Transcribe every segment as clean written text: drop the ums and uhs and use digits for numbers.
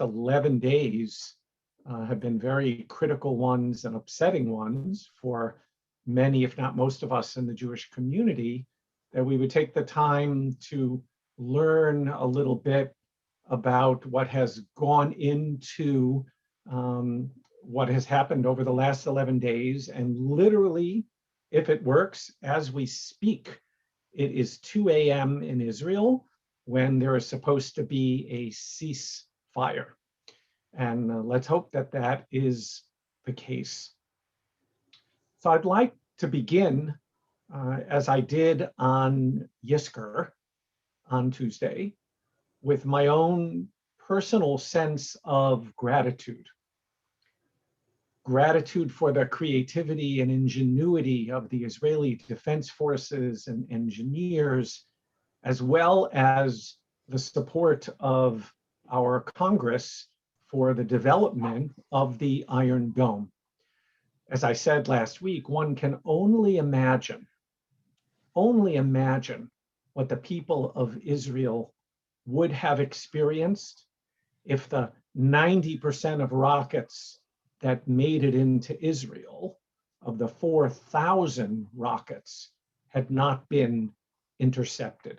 11 days have been very critical ones and upsetting ones for many, if not most of us in the Jewish community, that we would take the time to learn a little bit about what has gone into what has happened over the last 11 days. And literally, if it works, as we speak, it is 2 a.m. in Israel when there is supposed to be a ceasefire. And let's hope that that is the case. So I'd like to begin, as I did on Yizkor on Tuesday, with my own personal sense of gratitude. Gratitude for the creativity and ingenuity of the Israeli Defense Forces and engineers, as well as the support of our Congress for the development of the Iron Dome. As I said last week, one can only imagine what the people of Israel would have experienced if the 90% of rockets that made it into Israel, of the 4,000 rockets, had not been intercepted.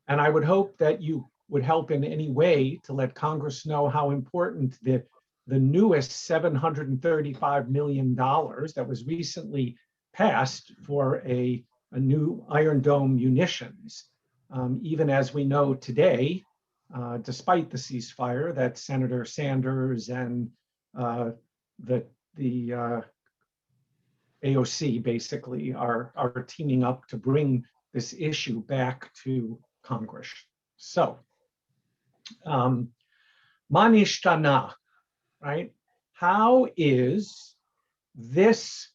And I would hope that you would help in any way to let Congress know how important the newest $735 million that was recently passed for a new Iron Dome munitions. Even as we know today, despite the ceasefire, that Senator Sanders and the AOC basically are teaming up to bring this issue back to Congress. So, Manishtana, right? How is this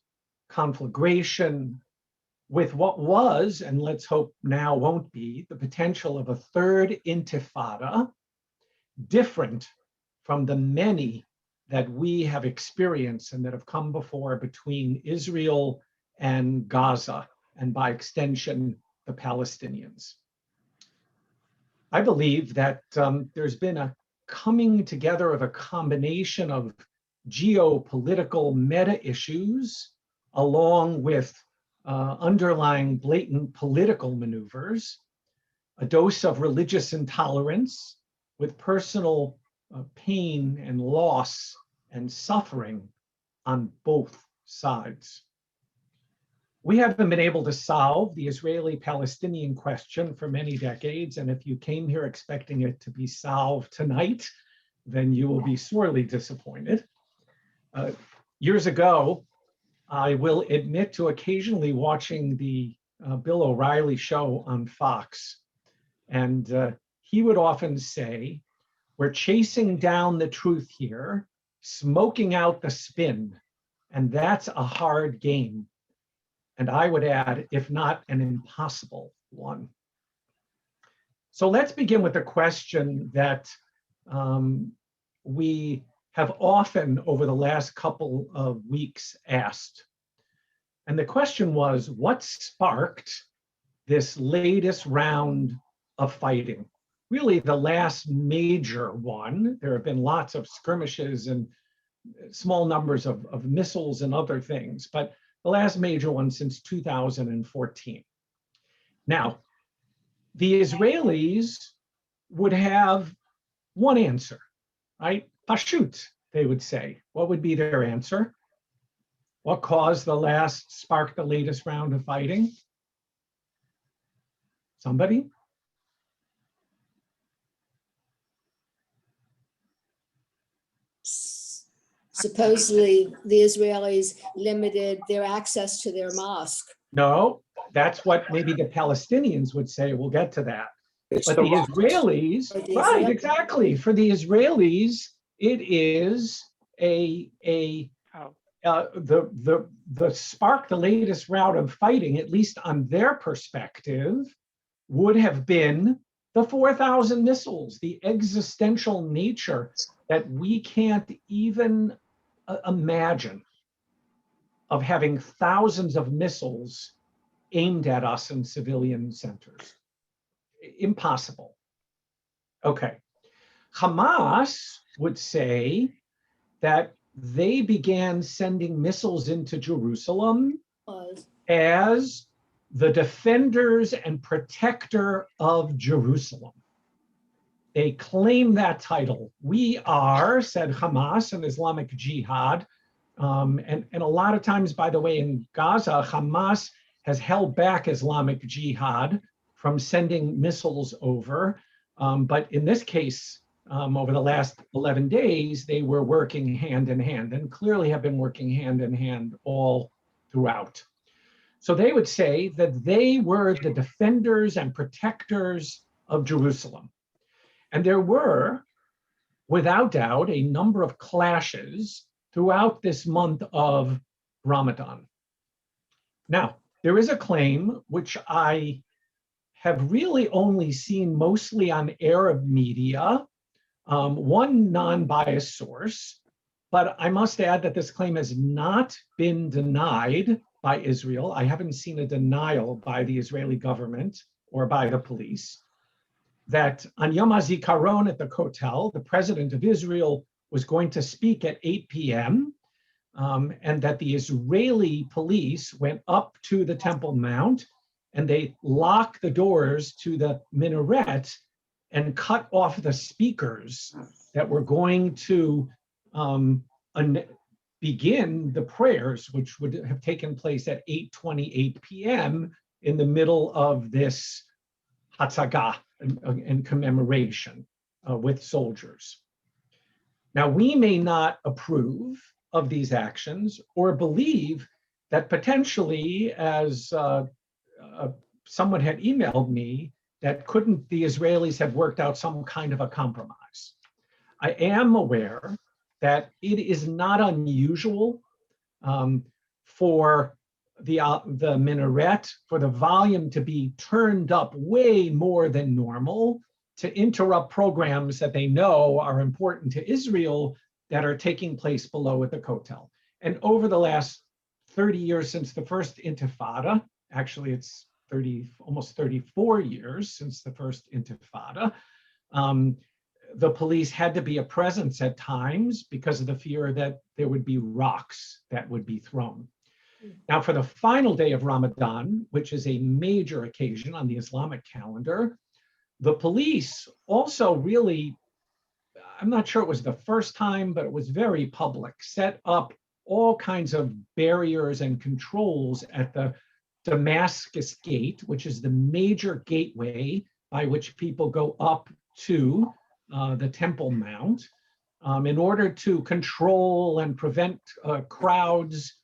conflagration with what was, and let's hope now won't be, the potential of a third intifada, different from the many that we have experienced and that have come before between Israel and Gaza, and by extension, the Palestinians? I believe that there's been a coming together of a combination of geopolitical meta issues, along with underlying blatant political maneuvers, a dose of religious intolerance with personal pain and loss and suffering on both sides. We haven't been able to solve the Israeli-Palestinian question for many decades, and if you came here expecting it to be solved tonight, then you will be sorely disappointed. Years ago, I will admit to occasionally watching the Bill O'Reilly show on Fox, and he would often say, "We're chasing down the truth here, smoking out the spin, and that's a hard game." And I would add, if not an impossible one. So let's begin with a question that we have often over the last couple of weeks asked. And the question was, what sparked this latest round of fighting? Really the last major one. There have been lots of skirmishes and small numbers of missiles and other things, but the last major one since 2014. Now, the Israelis would have one answer, right? Pashut, they would say. What would be their answer? What sparked the latest round of fighting? Somebody? Supposedly, the Israelis limited their access to their mosque. No, that's what maybe the Palestinians would say. We'll get to that. But the Israelis, right, exactly. For the Israelis, it is the spark, the latest round of fighting, at least on their perspective, would have been the 4,000 missiles, the existential nature that we can't even imagine of having thousands of missiles aimed at us in civilian centers. Impossible. Okay. Hamas would say that they began sending missiles into Jerusalem as the defenders and protector of Jerusalem. They claim that title. We are, said Hamas, an Islamic jihad. And a lot of times, by the way, in Gaza, Hamas has held back Islamic jihad from sending missiles over. But in this case, over the last 11 days, they were working hand in hand and clearly have been working hand in hand all throughout. So they would say that they were the defenders and protectors of Jerusalem. And there were, without doubt, a number of clashes throughout this month of Ramadan. Now, there is a claim which I have really only seen mostly on Arab media, one non-biased source, but I must add that this claim has not been denied by Israel. I haven't seen a denial by the Israeli government or by the police that on Yom HaZikaron at the Kotel, the president of Israel was going to speak at 8 p.m. And that the Israeli police went up to the Temple Mount and they locked the doors to the minaret and cut off the speakers that were going to begin the prayers, which would have taken place at 8:28 p.m. in the middle of this Hatzagah and commemoration with soldiers. Now, we may not approve of these actions or believe that potentially, as someone had emailed me, that couldn't the Israelis have worked out some kind of a compromise. I am aware that it is not unusual for the minaret, for the volume to be turned up way more than normal to interrupt programs that they know are important to Israel that are taking place below at the Kotel. And over the last 30 years since the first Intifada, actually it's almost 34 years since the first Intifada, the police had to be a presence at times because of the fear that there would be rocks that would be thrown. Now, for the final day of Ramadan, which is a major occasion on the Islamic calendar, the police also really, I'm not sure it was the first time, but it was very public, set up all kinds of barriers and controls at the Damascus Gate, which is the major gateway by which people go up to the Temple Mount, in order to control and prevent crowds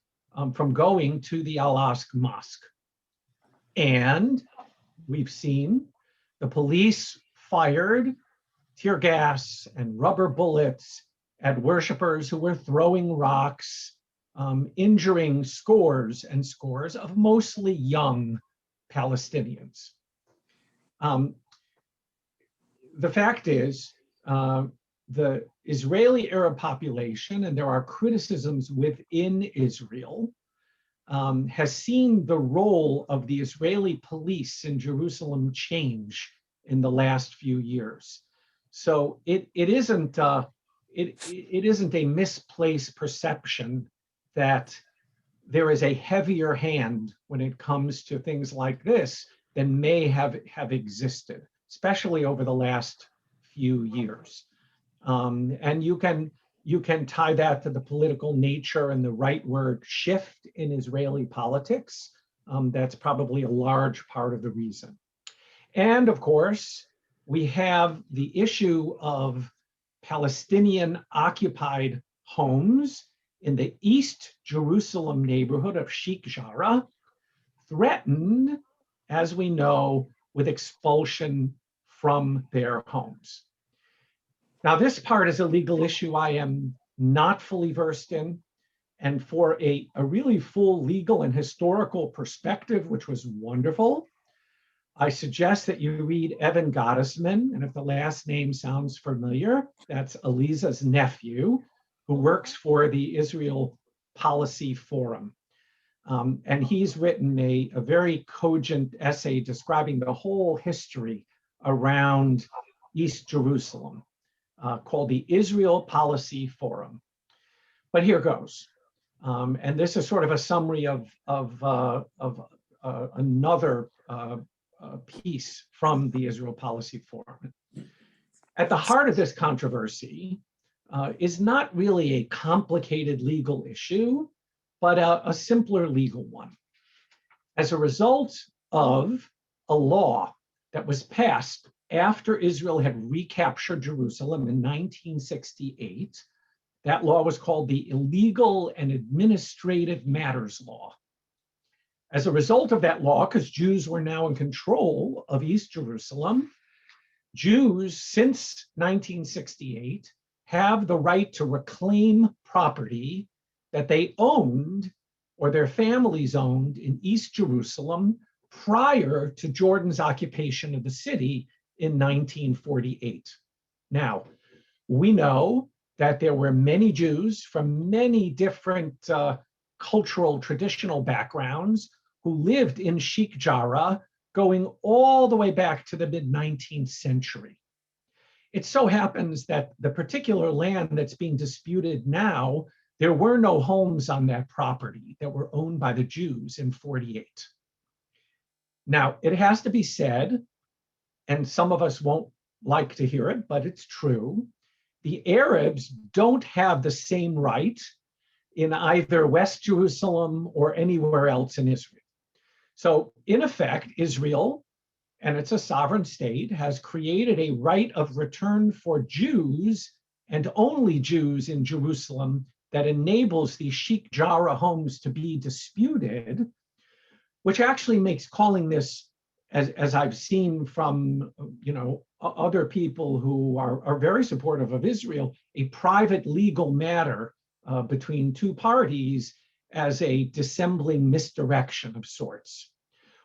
from going to the Al-Aqsa Mosque. And we've seen the police fired tear gas and rubber bullets at worshipers who were throwing rocks, injuring scores and scores of mostly young Palestinians. The fact is, the Israeli Arab population, and there are criticisms within Israel, has seen the role of the Israeli police in Jerusalem change in the last few years. So it isn't a misplaced perception that there is a heavier hand when it comes to things like this than may have existed, especially over the last few years. And you can tie that to the political nature and the rightward shift in Israeli politics. That's probably a large part of the reason. And of course, we have the issue of Palestinian occupied homes in the East Jerusalem neighborhood of Sheikh Jarrah, threatened, as we know, with expulsion from their homes. Now, this part is a legal issue I am not fully versed in. And for a really full legal and historical perspective, which was wonderful, I suggest that you read Evan Gottesman, and if the last name sounds familiar, that's Eliza's nephew, who works for the Israel Policy Forum. And he's written a very cogent essay describing the whole history around East Jerusalem. called the Israel Policy Forum. But here goes. And this is sort of a summary of another piece from the Israel Policy Forum. At the heart of this controversy is not really a complicated legal issue, but a simpler legal one. As a result of a law that was passed after Israel had recaptured Jerusalem in 1968, that law was called the Illegal and Administrative Matters Law. As a result of that law, because Jews were now in control of East Jerusalem, Jews since 1968 have the right to reclaim property that they owned or their families owned in East Jerusalem prior to Jordan's occupation of the city in 1948. Now, we know that there were many Jews from many different cultural, traditional backgrounds who lived in Sheikh Jarrah going all the way back to the mid-19th century. It so happens that the particular land that's being disputed now, there were no homes on that property that were owned by the Jews in 48. Now, it has to be said, and some of us won't like to hear it, but it's true, the Arabs don't have the same right in either West Jerusalem or anywhere else in Israel. So in effect, Israel, and it's a sovereign state, has created a right of return for Jews and only Jews in Jerusalem that enables these Sheikh Jarrah homes to be disputed, which actually makes calling this, as I've seen from other people who are very supportive of Israel, a private legal matter between two parties as a dissembling misdirection of sorts.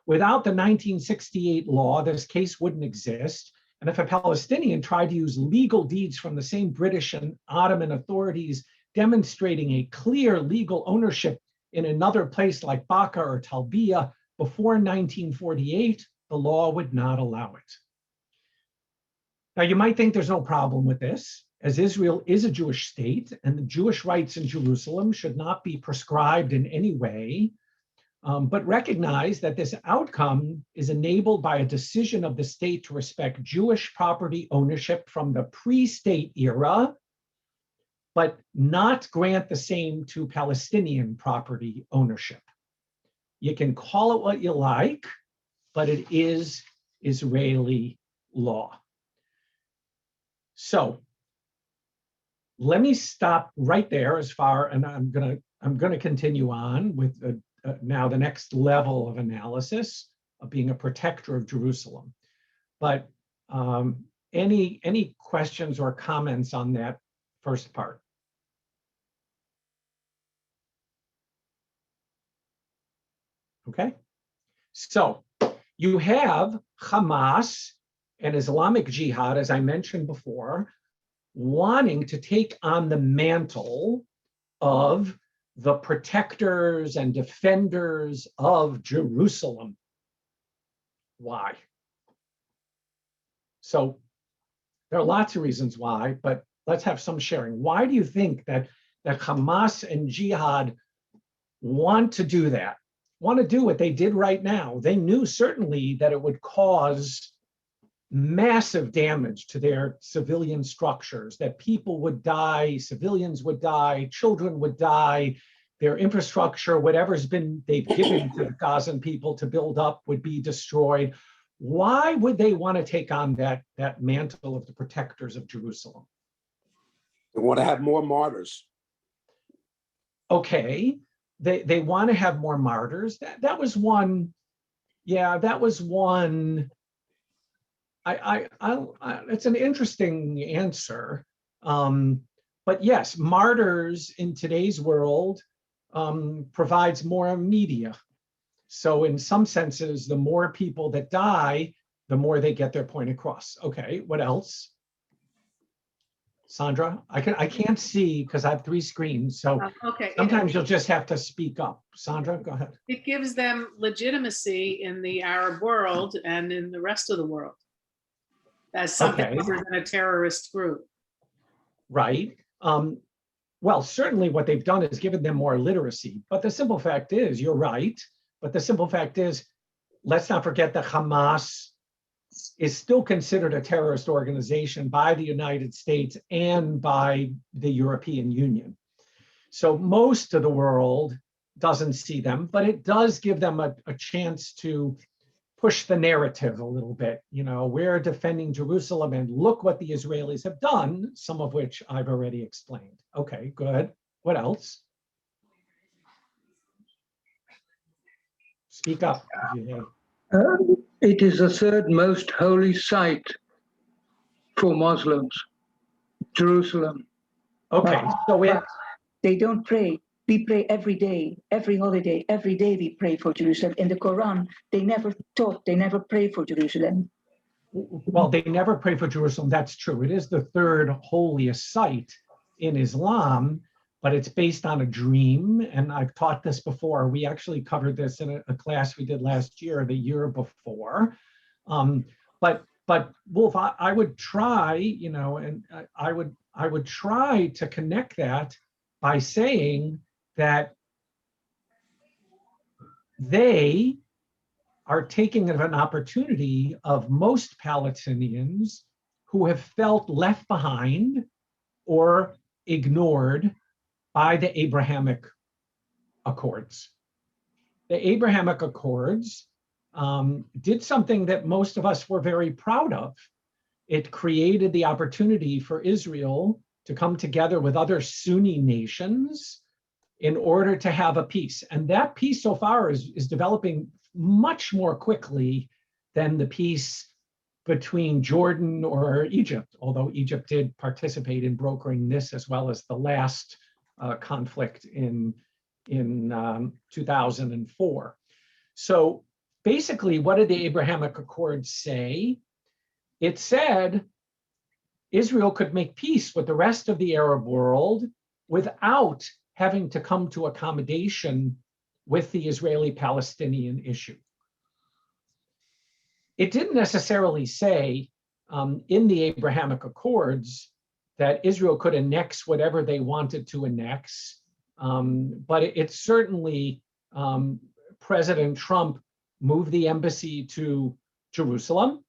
Without the 1968 law, this case wouldn't exist. And if a Palestinian tried to use legal deeds from the same British and Ottoman authorities demonstrating a clear legal ownership in another place like Baca or Talbiya before 1948, the law would not allow it. Now, you might think there's no problem with this, as Israel is a Jewish state and the Jewish rights in Jerusalem should not be prescribed in any way, but recognize that this outcome is enabled by a decision of the state to respect Jewish property ownership from the pre-state era, but not grant the same to Palestinian property ownership. You can call it what you like, but it is Israeli law. So let me stop right there and I'm gonna continue on with now the next level of analysis of being a protector of Jerusalem. But any questions or comments on that first part? Okay, so you have Hamas and Islamic Jihad, as I mentioned before, wanting to take on the mantle of the protectors and defenders of Jerusalem. Why? So there are lots of reasons why, but let's have some sharing. Why do you think that Hamas and Jihad want to do that? Want to do what they did right now? They knew certainly that it would cause massive damage to their civilian structures, that people would die, civilians would die, children would die, their infrastructure, whatever's they've given to the Gazan people to build up would be destroyed. Why would they want to take on that mantle of the protectors of Jerusalem? They want to have more martyrs. Okay, they want to have more martyrs. That was one, yeah, that was one. It's an interesting answer, but yes, martyrs in today's world provides more media. So in some senses, the more people that die, the more they get their point across. Okay, what else? Sandra, I can't see because I have 3 screens, so Okay. sometimes you'll just have to speak up. Sandra, go ahead. It gives them legitimacy in the Arab world and in the rest of the world as something Okay. other than a terrorist group. right? Well, certainly what they've done is given them more literacy. But the simple fact is, you're right. But the simple fact is, let's not forget that Hamas is still considered a terrorist organization by the United States and by the European Union. So most of the world doesn't see them, but it does give them a chance to push the narrative a little bit. You know, we're defending Jerusalem and look what the Israelis have done, some of which I've already explained. Okay, good. What else? Speak up if you have. It is the third most holy site for Muslims, Jerusalem. Okay, so it, But they don't pray. We pray every day, every holiday, every day we pray for Jerusalem. In the Quran, they never pray for Jerusalem. well, they never pray for Jerusalem. That's true. It is the third holiest site in Islam, but it's based on a dream. And I've taught this before. We actually covered this in a class we did last year, the year before. But Wolf, I would try, you know, and I would try to connect that by saying that they are taking an opportunity of most Palestinians who have felt left behind or ignored by the Abrahamic Accords. The Abrahamic Accords did something that most of us were very proud of. It created the opportunity for Israel to come together with other Sunni nations in order to have a peace. And that peace so far is developing much more quickly than the peace between Jordan or Egypt, although Egypt did participate in brokering this as well as the last conflict in 2004. So basically, what did the Abrahamic Accords say? It said Israel could make peace with the rest of the Arab world without having to come to accommodation with the Israeli-Palestinian issue. It didn't necessarily say in the Abrahamic Accords that Israel could annex whatever they wanted to annex, but it certainly, President Trump moved the embassy to Jerusalem,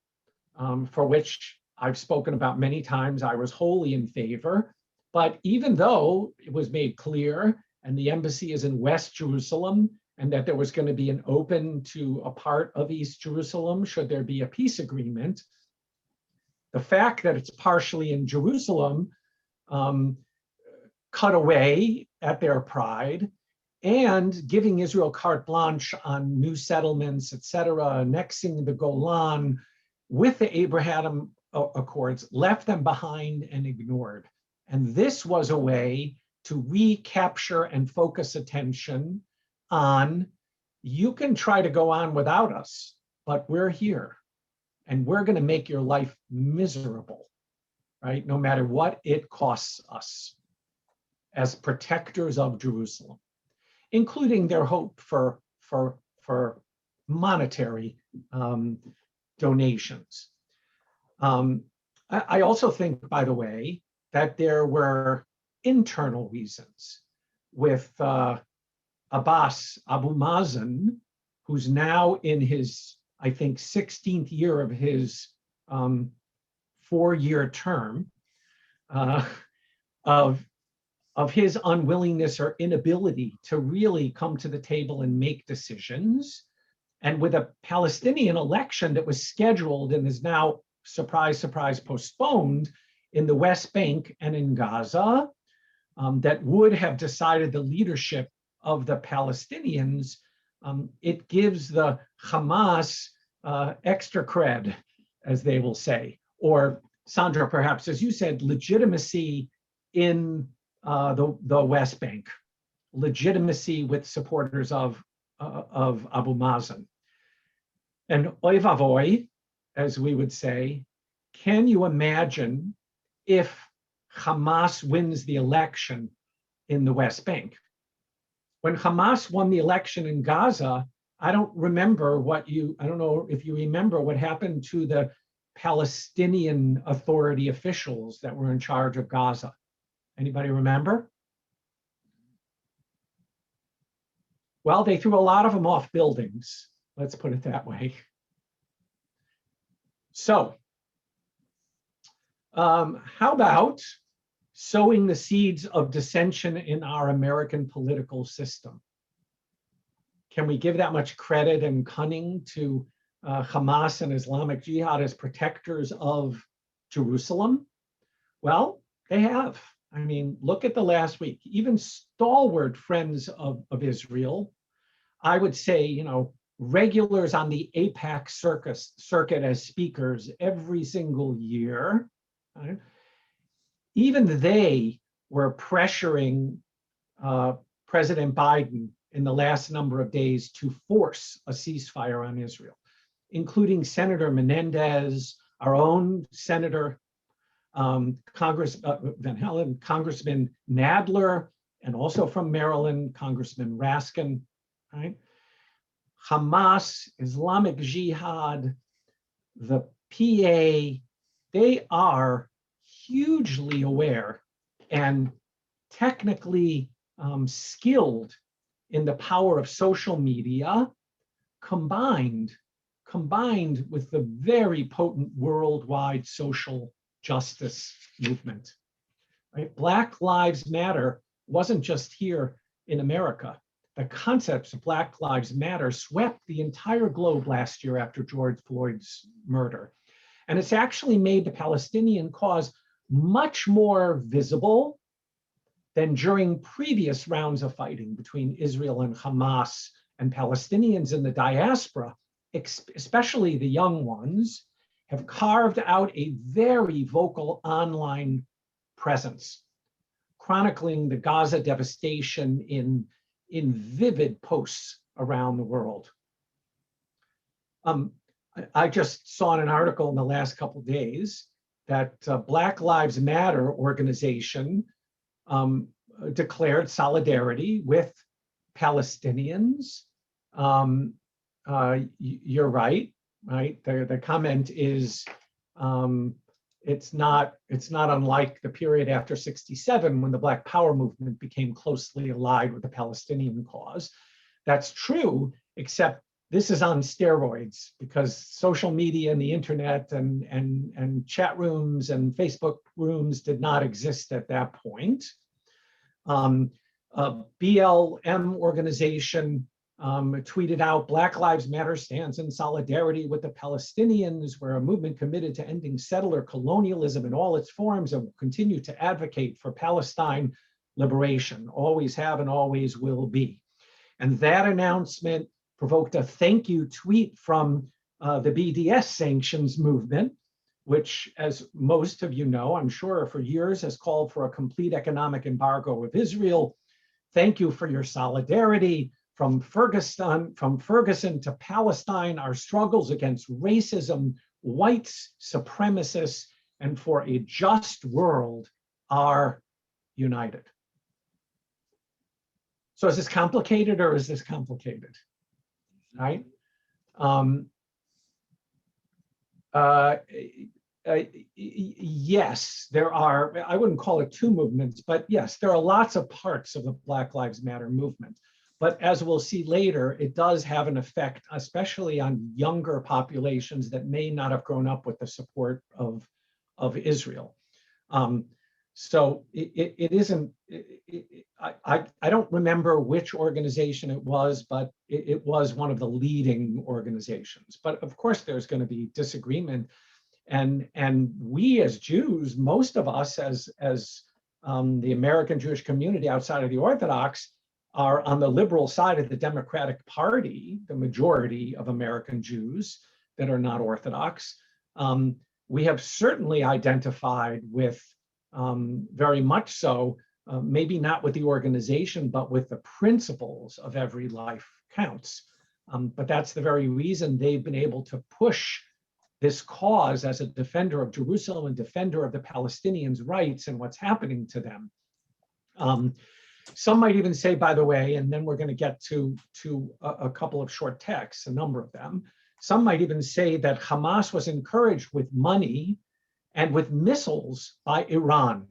for which I've spoken about many times. I was wholly in favor. But even though it was made clear, and the embassy is in West Jerusalem, and that there was going to be an open to a part of East Jerusalem should there be a peace agreement, the fact that it's partially in Jerusalem cut away at their pride, and giving Israel carte blanche on new settlements, et cetera, annexing the Golan with the Abraham Accords, left them behind and ignored. And this was a way to recapture and focus attention on, you can try to go on without us, but we're here and we're going to make your life miserable, right? No matter what it costs us as protectors of Jerusalem, including their hope for monetary donations. I also think, by the way, that there were internal reasons with Abbas, Abu Mazen, who's now in his, I think, 16th year of his 4-year term, of his unwillingness or inability to really come to the table and make decisions. And with a Palestinian election that was scheduled and is now, surprise, surprise, postponed in the West Bank and in Gaza, that would have decided the leadership of the Palestinians, it gives the Hamas extra cred, as they will say, or Sandra, perhaps, as you said, legitimacy in the West Bank, legitimacy with supporters of Abu Mazen. And oy vavoy, as we would say, can you imagine if Hamas wins the election in the West Bank? When Hamas won the election in Gaza, I don't know if you remember what happened to the Palestinian Authority officials that were in charge of Gaza. Anybody remember? Well, they threw a lot of them off buildings. Let's put it that way. So, how about sowing the seeds of dissension in our American political system? Can we give that much credit and cunning to Hamas and Islamic Jihad as protectors of Jerusalem? Well, they have. I mean, look at the last week. Even stalwart friends of Israel, I would say, you know, regulars on the AIPAC circuit as speakers every single year, right? Even they were pressuring President Biden in the last number of days to force a ceasefire on Israel, including Senator Menendez, our own Senator Van Helen, Congressman Nadler, and also from Maryland, Congressman Raskin, right? Hamas, Islamic Jihad, the PA, they are hugely aware and technically skilled in the power of social media, combined with the very potent worldwide social justice movement. Right? Black Lives Matter wasn't just here in America. The concepts of Black Lives Matter swept the entire globe last year after George Floyd's murder. And it's actually made the Palestinian cause much more visible than during previous rounds of fighting between Israel and Hamas, and Palestinians in the diaspora, especially the young ones, have carved out a very vocal online presence, chronicling the Gaza devastation in vivid posts around the world. I just saw in an article in the last couple of days that Black Lives Matter organization declared solidarity with Palestinians. You're right? The comment is it's not unlike the period after '67 when the Black Power movement became closely allied with the Palestinian cause. That's true, except this is on steroids because social media and the internet and chat rooms and Facebook rooms did not exist at that point. BLM organization tweeted out, Black Lives Matter stands in solidarity with the Palestinians. We're a movement committed to ending settler colonialism in all its forms and will continue to advocate for Palestine liberation, always have and always will be. And that announcement provoked a thank you tweet from the BDS sanctions movement, which, as most of you know, I'm sure for years has called for a complete economic embargo of Israel. Thank you for your solidarity. From Ferguson to Palestine, our struggles against racism, white supremacists, and for a just world are united. So is this complicated or is this complicated? Right? Yes, there are, I wouldn't call it two movements, but yes, there are lots of parts of the Black Lives Matter movement. But as we'll see later, it does have an effect, especially on younger populations that may not have grown up with the support of Israel. So it isn't, I don't remember which organization it was, but it was one of the leading organizations. But of course, there's going to be disagreement. And we as Jews, most of us as the American Jewish community outside of the Orthodox, are on the liberal side of the Democratic Party, the majority of American Jews that are not Orthodox. We have certainly identified with, very much so, maybe not with the organization, but with the principles of every life counts. But that's the very reason they've been able to push this cause as a defender of Jerusalem and defender of the Palestinians' rights and what's happening to them. Some might even say, by the way, and then we're going to get to a couple of short texts, a number of them. Some might even say that Hamas was encouraged with money and with missiles by Iran.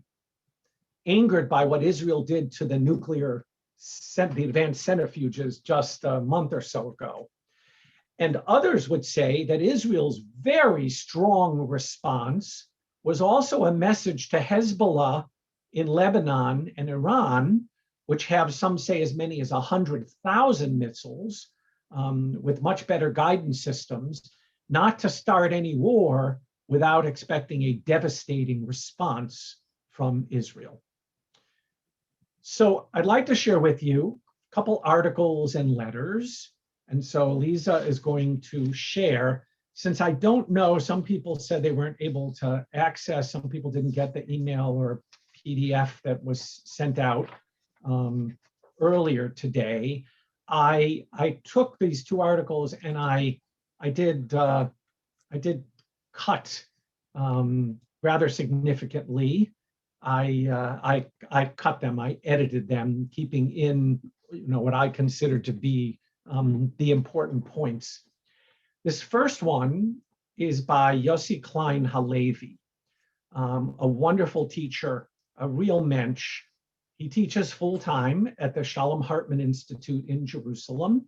angered by what Israel did to the the advanced centrifuges just a month or so ago. And others would say that Israel's very strong response was also a message to Hezbollah in Lebanon and Iran, which have, some say, as many as 100,000 missiles with much better guidance systems, not to start any war without expecting a devastating response from Israel. So I'd like to share with you a couple articles and letters. And so Lisa is going to share. Since I don't know, some people said they weren't able to access, some people didn't get the email or PDF that was sent out earlier today. I took these two articles and I did cut rather significantly. I cut them, I edited them, keeping in what I consider to be the important points. This first one is by Yossi Klein Halevi, a wonderful teacher, a real mensch. He teaches full-time at the Shalom Hartman Institute in Jerusalem,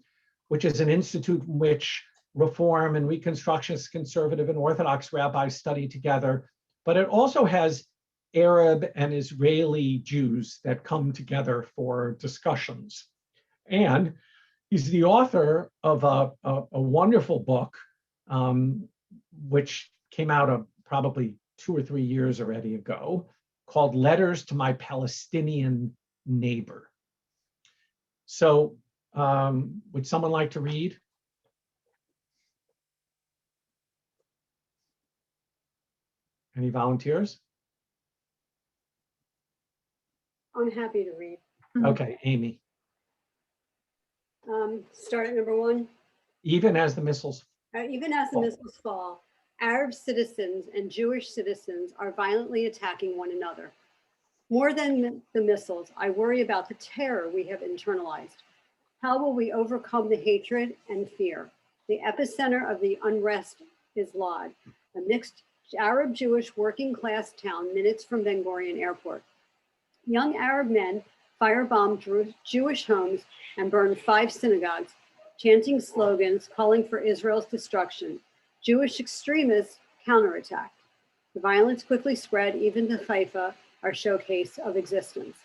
which is an institute in which Reform and Reconstructionist, conservative and Orthodox rabbis study together, but it also has Arab and Israeli Jews that come together for discussions. And he's the author of a wonderful book, which came out probably 2 or 3 years already ago, called Letters to My Palestinian Neighbor. So would someone like to read? Any volunteers? I'm happy to read. Okay, Amy. Start at number 1. Even as the missiles Even as the fall. missiles fall, Arab citizens and Jewish citizens are violently attacking one another. More than the missiles, I worry about the terror we have internalized. How will we overcome the hatred and fear? The epicenter of the unrest is Lod, a mixed Arab-Jewish working class town minutes from Ben Gurion Airport. Young Arab men firebombed Jewish homes and burned 5 synagogues, chanting slogans calling for Israel's destruction. Jewish extremists counterattacked. The violence quickly spread even to Haifa, our showcase of existence.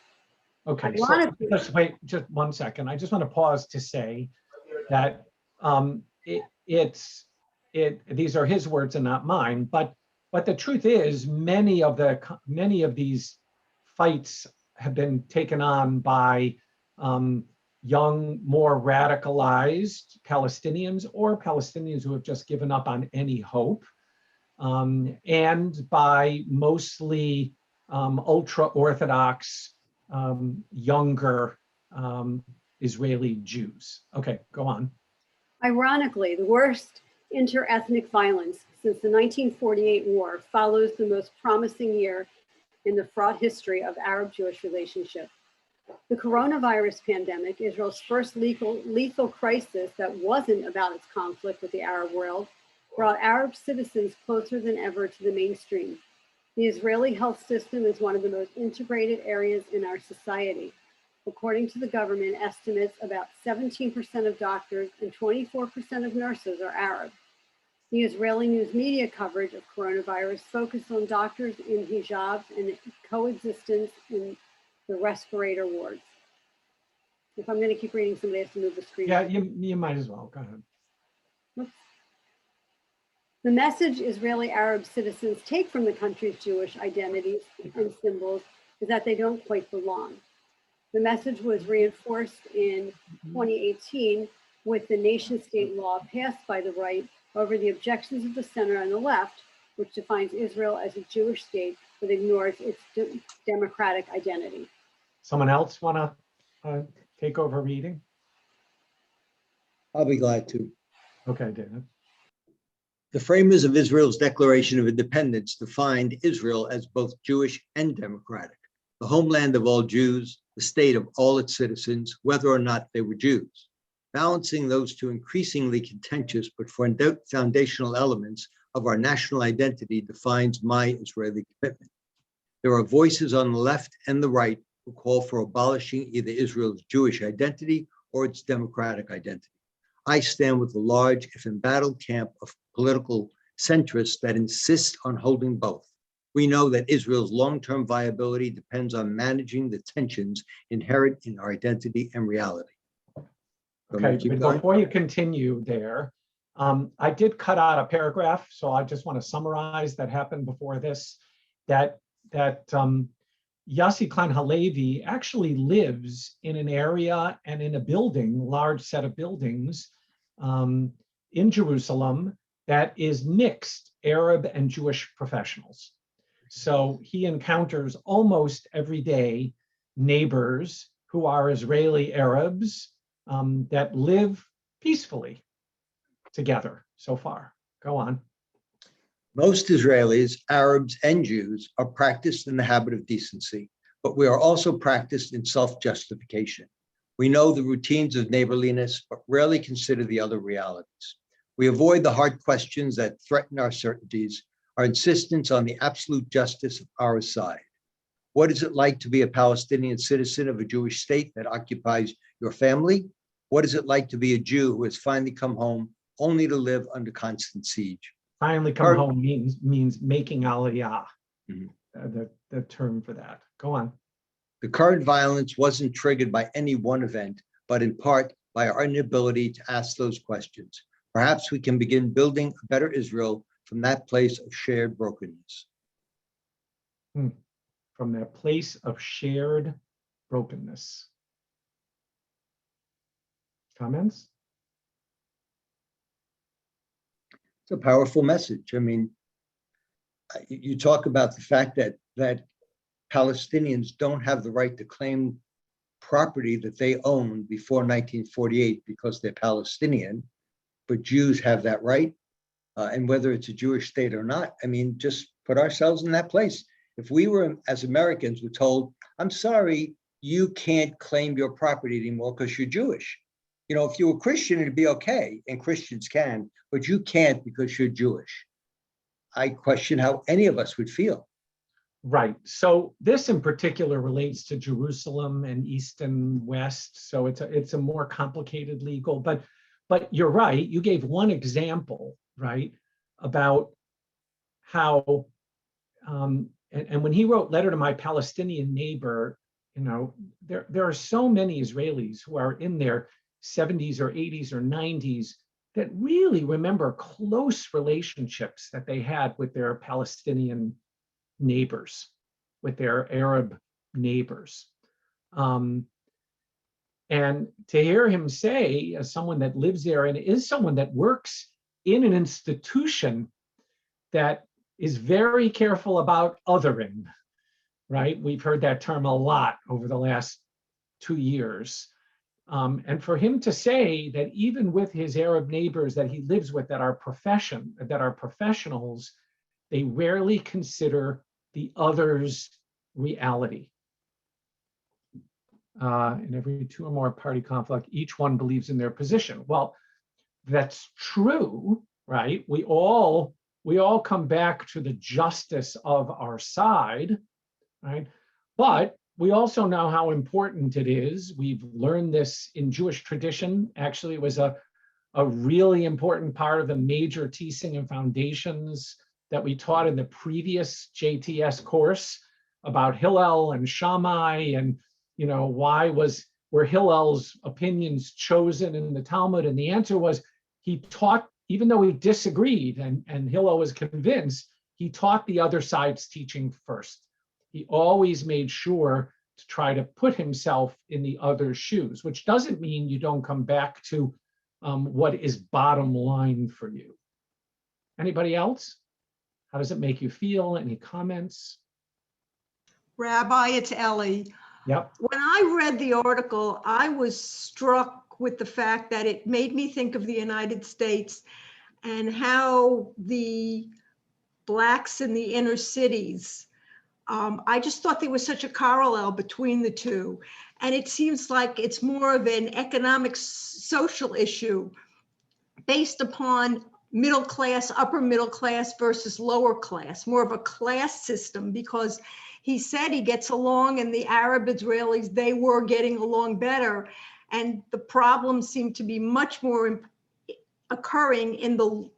Okay, so just wait just 1 second. I just want to pause to say that these are his words and not mine, but the truth is many of these fights have been taken on by young, more radicalized Palestinians or Palestinians who have just given up on any hope, and by mostly ultra-Orthodox, younger Israeli Jews. Okay, go on. Ironically, the worst inter-ethnic violence since the 1948 war follows the most promising year in the fraught history of Arab-Jewish relationship. The coronavirus pandemic, Israel's first lethal crisis that wasn't about its conflict with the Arab world, brought Arab citizens closer than ever to the mainstream. The Israeli health system is one of the most integrated areas in our society. According to the government estimates, about 17% of doctors and 24% of nurses are Arab. The Israeli news media coverage of coronavirus focused on doctors in hijabs and coexistence in the respirator wards. If I'm going to keep reading, somebody has to move the screen. Yeah, you might as well. Go ahead. Oops. The message Israeli Arab citizens take from the country's Jewish identities and symbols is that they don't quite belong. The message was reinforced in 2018 with the nation-state law passed by the right over the objections of the center and the left, which defines Israel as a Jewish state but ignores its democratic identity. Someone else want to take over reading? I'll be glad to. Okay, David. The framers of Israel's Declaration of Independence defined Israel as both Jewish and democratic, the homeland of all Jews, the state of all its citizens, whether or not they were Jews. Balancing those two increasingly contentious but foundational elements of our national identity defines my Israeli commitment. There are voices on the left and the right who call for abolishing either Israel's Jewish identity or its democratic identity. I stand with the large, if embattled, camp of political centrists that insist on holding both. We know that Israel's long-term viability depends on managing the tensions inherent in our identity and reality. Okay, but before you continue there, I did cut out a paragraph, so I just want to summarize that happened before this, that Yossi Klein Halevi actually lives in an area and in a building, large set of buildings in Jerusalem that is mixed Arab and Jewish professionals. So he encounters almost every day neighbors who are Israeli Arabs that live peacefully together so far. Go on. Most Israelis, Arabs, and Jews are practiced in the habit of decency, but we are also practiced in self-justification. We know the routines of neighborliness, but rarely consider the other realities. We avoid the hard questions that threaten our certainties, our insistence on the absolute justice of our side. What is it like to be a Palestinian citizen of a Jewish state that occupies your family? What is it like to be a Jew who has finally come home only to live under constant siege? Finally come home means making aliyah, Mhm. the term for that. Go on. The current violence wasn't triggered by any one event, but in part by our inability to ask those questions. Perhaps we can begin building a better Israel from that place of shared brokenness. From that place of shared brokenness. Comments? It's a powerful message. I mean, you talk about the fact that Palestinians don't have the right to claim property that they owned before 1948 because they're Palestinian, but Jews have that right. And whether it's a Jewish state or not, I mean, just put ourselves in that place. If we were, as Americans, were told, I'm sorry, you can't claim your property anymore because you're Jewish. You know, if you were Christian, it'd be okay, and Christians can, but you can't because you're Jewish. I question how any of us would feel. Right. So this in particular relates to Jerusalem and East and West. So it's a more complicated legal, but you're right. You gave one example, right, about how and when he wrote Letter to My Palestinian Neighbor, you know, there are so many Israelis who are in their 70s or 80s or 90s that really remember close relationships that they had with their Palestinian neighbors, with their Arab neighbors. And to hear him say, as someone that lives there and is someone that works in an institution that is very careful about othering, right? We've heard that term a lot over the last 2 years. And for him to say that even with his Arab neighbors that he lives with that are professionals, they rarely consider the other's reality. In every 2 or more party conflict, each one believes in their position. Well, that's true, right? We all come back to the justice of our side, right? But we also know how important it is. We've learned this in Jewish tradition. Actually, it was a really important part of the major teaching and foundations that we taught in the previous JTS course about Hillel and Shammai, and you know, were Hillel's opinions chosen in the Talmud? And the answer was he taught, even though he disagreed and Hillel was convinced, he taught the other side's teaching first. He always made sure to try to put himself in the other's shoes, which doesn't mean you don't come back to what is bottom line for you. Anybody else? How does it make you feel? Any comments? Rabbi, it's Ellie. Yep. When I read the article, I was struck with the fact that it made me think of the United States and how the Blacks in the inner cities, I just thought there was such a parallel between the two. And it seems like it's more of an economic social issue based upon middle class, upper middle class versus lower class, more of a class system, because he said he gets along, and the Arab Israelis, they were getting along better. And the problems seem to be much more occurring in the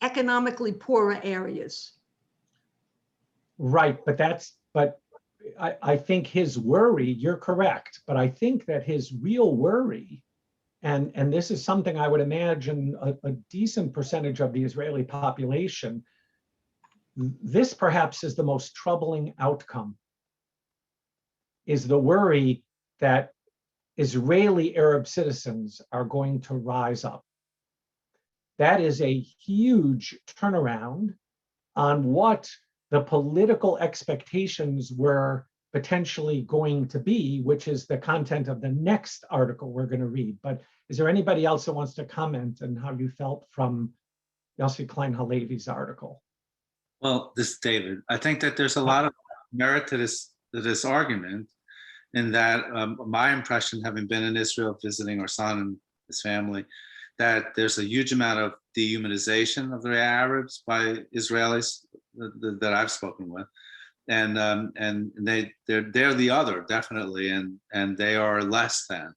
economically poorer areas. Right, but I think his worry, you're correct, but I think that his real worry, and this is something I would imagine a decent percentage of the Israeli population, this perhaps is the most troubling outcome, is the worry that Israeli Arab citizens are going to rise up. That is a huge turnaround on what the political expectations were potentially going to be, which is the content of the next article we're going to read. But is there anybody else that wants to comment on how you felt from Yossi Klein Halevi's article? Well, this is David. I think that there's a lot of merit to this argument, in that my impression, having been in Israel visiting our son and his family, that there's a huge amount of dehumanization of the Arabs by Israelis that I've spoken with, and they're the other, definitely, and they are less than,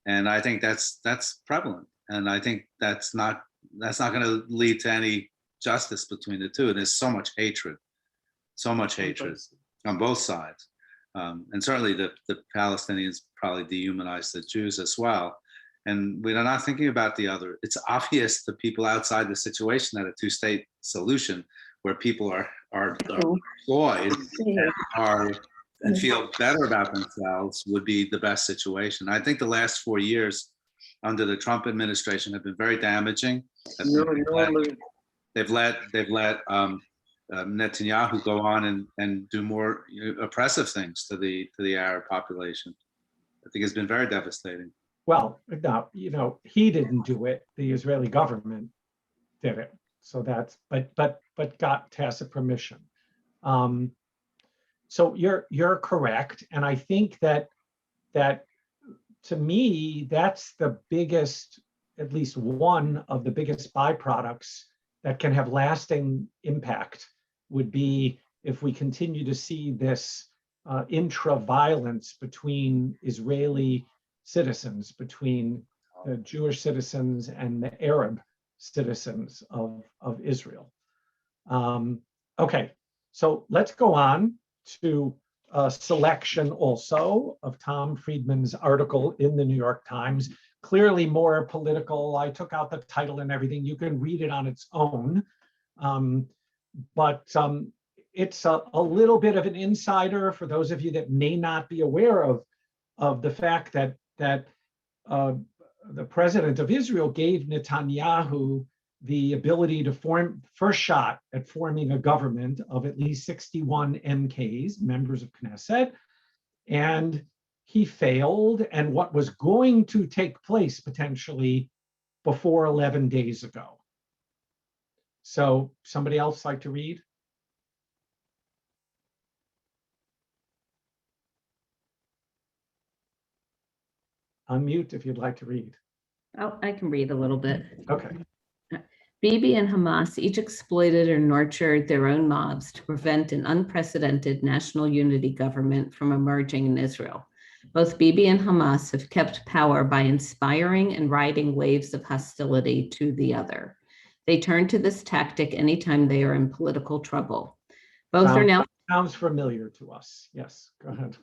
and I think that's prevalent, and I think that's not going to lead to any justice between the two. There's so much hatred on both sides, and certainly the Palestinians probably dehumanize the Jews as well. And we're not thinking about the other. It's obvious to people outside the situation that a two-state solution, where people are employed and feel better about themselves, would be the best situation. I think the last 4 years under the Trump administration have been very damaging. They've let Netanyahu go on and do more oppressive things to the Arab population. I think it's been very devastating. Well, no, he didn't do it. The Israeli government did it. So that's, but got tacit permission. So you're correct, and I think that to me, that's the biggest, at least one of the biggest byproducts that can have lasting impact, would be if we continue to see this intra-violence between Israeli citizens, between the Jewish citizens and the Arab citizens of Israel. Okay, so let's go on to a selection also of Tom Friedman's article in the New York Times. Clearly more political. I took out the title and everything. You can read it on its own. But it's a little bit of an insider for those of you that may not be aware of the fact that the president of Israel gave Netanyahu the ability to form first shot at forming a government of at least 61 MKs, members of Knesset, and he failed, and what was going to take place potentially before 11 days ago. So somebody else like to read? Unmute if you'd like to read. Oh, I can read a little bit. Okay. Bibi and Hamas each exploited or nurtured their own mobs to prevent an unprecedented national unity government from emerging in Israel. Both Bibi and Hamas have kept power by inspiring and riding waves of hostility to the other. They turn to this tactic anytime they are in political trouble. Both are now— Sounds familiar to us. Yes, go ahead.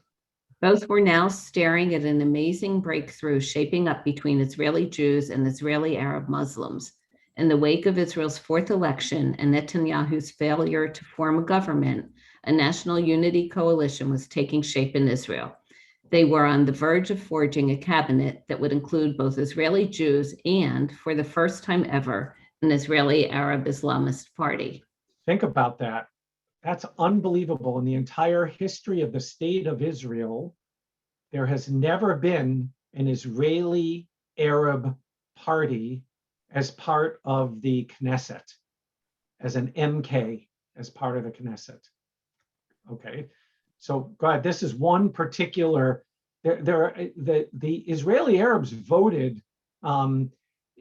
Both were now staring at an amazing breakthrough shaping up between Israeli Jews and Israeli Arab Muslims. In the wake of Israel's fourth election and Netanyahu's failure to form a government, a national unity coalition was taking shape in Israel. They were on the verge of forging a cabinet that would include both Israeli Jews and, for the first time ever, an Israeli Arab Islamist party. Think about that. That's unbelievable. In the entire history of the state of Israel, there has never been an Israeli Arab party as part of the Knesset, as an MK, as part of the Knesset. Okay, so go ahead. This is one particular, the Israeli Arabs voted in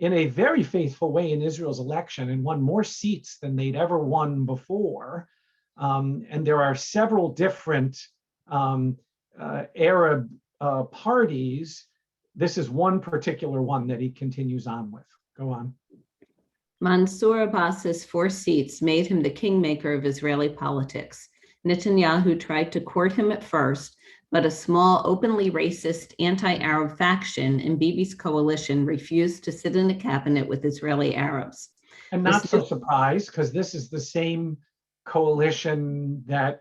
a very faithful way in Israel's election and won more seats than they'd ever won before. And there are several different Arab parties. This is one particular one that he continues on with. Go on. Mansour Abbas's 4 seats made him the kingmaker of Israeli politics. Netanyahu tried to court him at first, but a small, openly racist, anti-Arab faction in Bibi's coalition refused to sit in a cabinet with Israeli Arabs. I'm not so surprised, because this is the same coalition that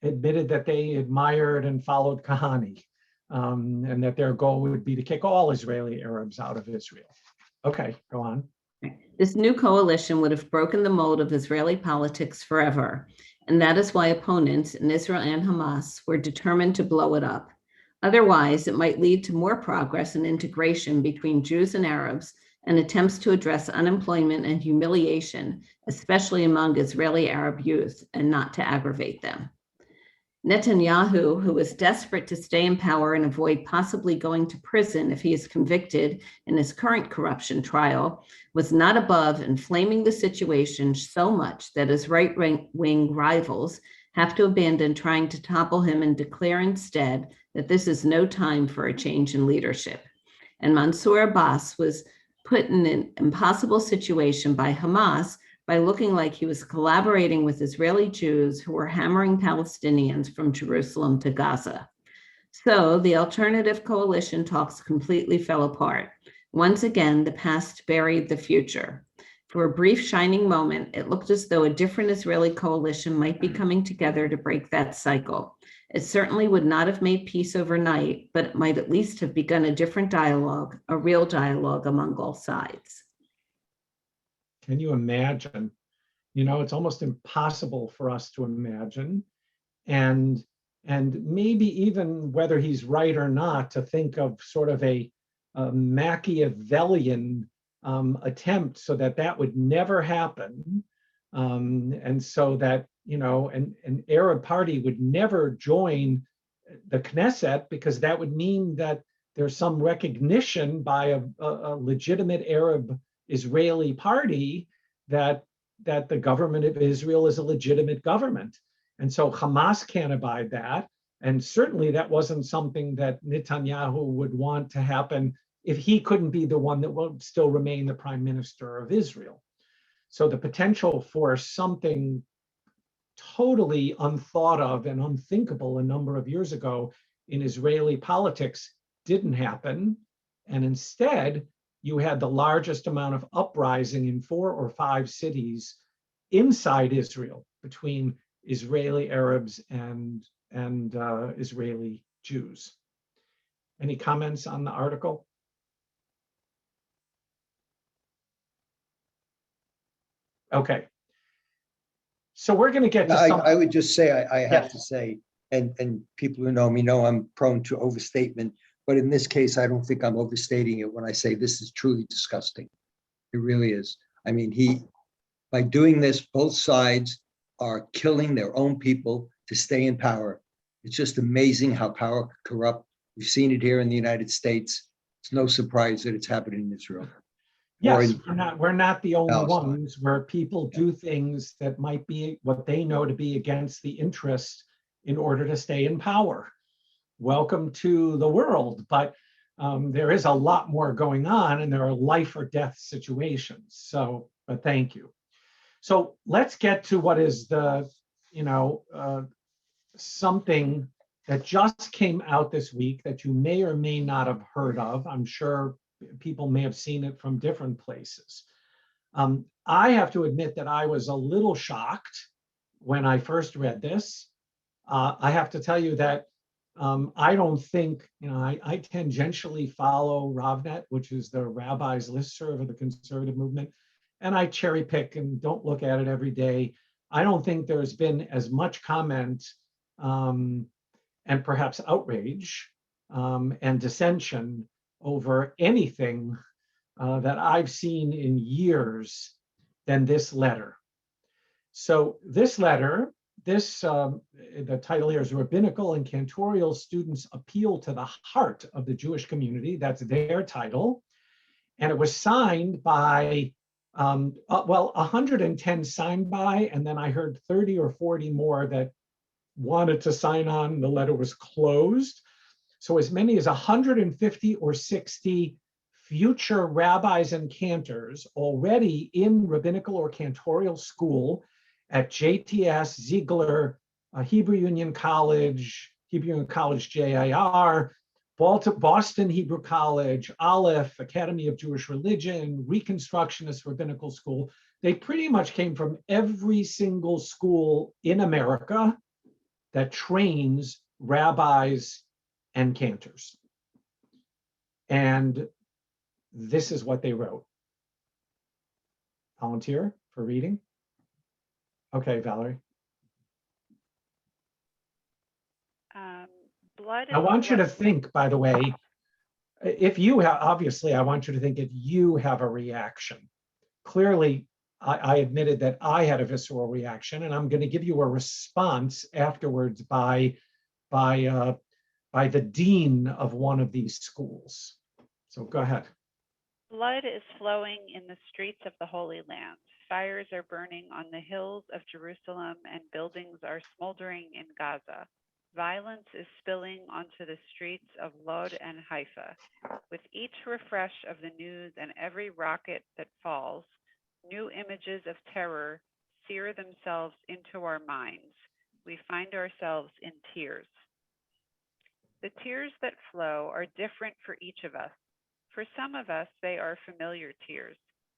admitted that they admired and followed Kahani, and that their goal would be to kick all Israeli Arabs out of Israel. Okay, go on. This new coalition would have broken the mold of Israeli politics forever, and that is why opponents in Israel and Hamas were determined to blow it up. Otherwise, it might lead to more progress and integration between Jews and Arabs and attempts to address unemployment and humiliation, especially among Israeli Arab youth, and not to aggravate them. Netanyahu, who is desperate to stay in power and avoid possibly going to prison if he is convicted in his current corruption trial, was not above inflaming the situation so much that his right-wing rivals have to abandon trying to topple him and declare instead that this is no time for a change in leadership. And Mansour Abbas was put in an impossible situation by Hamas by looking like he was collaborating with Israeli Jews who were hammering Palestinians from Jerusalem to Gaza. So the alternative coalition talks completely fell apart. Once again, the past buried the future. For a brief shining moment, it looked as though a different Israeli coalition might be coming together to break that cycle. It certainly would not have made peace overnight, but it might at least have begun a different dialogue, a real dialogue among all sides. Can you imagine? You know, it's almost impossible for us to imagine. And maybe even whether he's right or not, to think of sort of a Machiavellian attempt so that would never happen. And so that, you know, an Arab party would never join the Knesset, because that would mean that there's some recognition by a legitimate Arab Israeli party that the government of Israel is a legitimate government. And so Hamas can't abide that. And certainly that wasn't something that Netanyahu would want to happen if he couldn't be the one that would still remain the prime minister of Israel. So the potential for something totally unthought of and unthinkable a number of years ago in Israeli politics didn't happen. And instead, you had the largest amount of uprising in 4 or 5 cities inside Israel between Israeli Arabs and Israeli Jews. Any comments on the article? Okay. So we're going to get to I would just say, I have Yes. to say, and people who know me know I'm prone to overstatement, but in this case, I don't think I'm overstating it when I say this is truly disgusting. It really is. I mean, by doing this, both sides are killing their own people to stay in power. It's just amazing how power can corrupt. We've seen it here in the United States. It's no surprise that it's happening in Israel. Yes, we're not the only Palestine. ones where people do things that might be what they know to be against the interest in order to stay in power. Welcome to the world, but there is a lot more going on, and there are life or death situations. So, but thank you. So let's get to what is the, something that just came out this week that you may or may not have heard of. I'm sure people may have seen it from different places. I have to admit that I was a little shocked when I first read this. I have to tell you that I don't think, I tangentially follow RavNet, which is the rabbi's listserv of the conservative movement, and I cherry pick and don't look at it every day. I don't think there's been as much comment and perhaps outrage and dissension over anything that I've seen in years than this letter. So this letter, the title here is Rabbinical and Cantorial Students Appeal to the Heart of the Jewish Community. That's their title. And it was signed by Well, 110 signed by, and then I heard 30 or 40 more that wanted to sign on. The letter was closed. So as many as 150 or 60 future rabbis and cantors already in rabbinical or cantorial school at JTS, Ziegler, Hebrew Union College, JIR, Boston Hebrew College, Aleph, Academy of Jewish Religion, Reconstructionist Rabbinical School. They pretty much came from every single school in America that trains rabbis and cantors. And this is what they wrote. Volunteer for reading? Okay, Valerie. Blood I want you to think, by the way, if you have, obviously, I want you to think if you have a reaction. Clearly, I admitted that I had a visceral reaction, and I'm going to give you a response afterwards by the dean of one of these schools. So go ahead. Blood is flowing in the streets of the Holy Land. Fires are burning on the hills of Jerusalem, and buildings are smoldering in Gaza. Violence is spilling onto the streets of Lod and Haifa. With each refresh of the news and every rocket that falls, new images of terror sear themselves into our minds. We find ourselves in tears. The tears that flow are different for each of us. For some of us, they are familiar tears.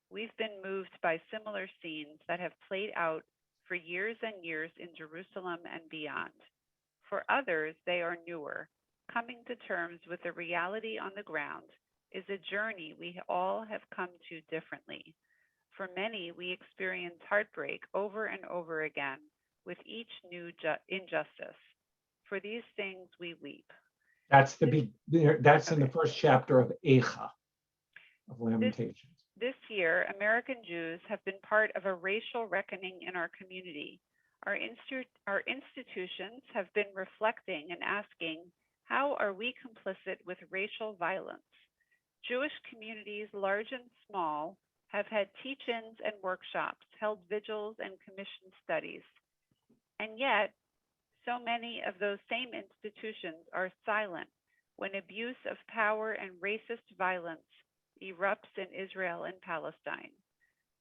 We've been moved by similar scenes that have played out for years and years in Jerusalem and beyond. For others, they are newer. Coming to terms with the reality on the ground is a journey we all have come to differently. For many, we experience heartbreak over and over again with each new injustice. For these things, we weep. That's that's in the first chapter of Eicha, of Lamentations. This year, American Jews have been part of a racial reckoning in our community. Our institutions have been reflecting and asking, how are we complicit with racial violence? Jewish communities, large and small, have had teach-ins and workshops, held vigils and commissioned studies. And yet, so many of those same institutions are silent when abuse of power and racist violence erupts in Israel and Palestine.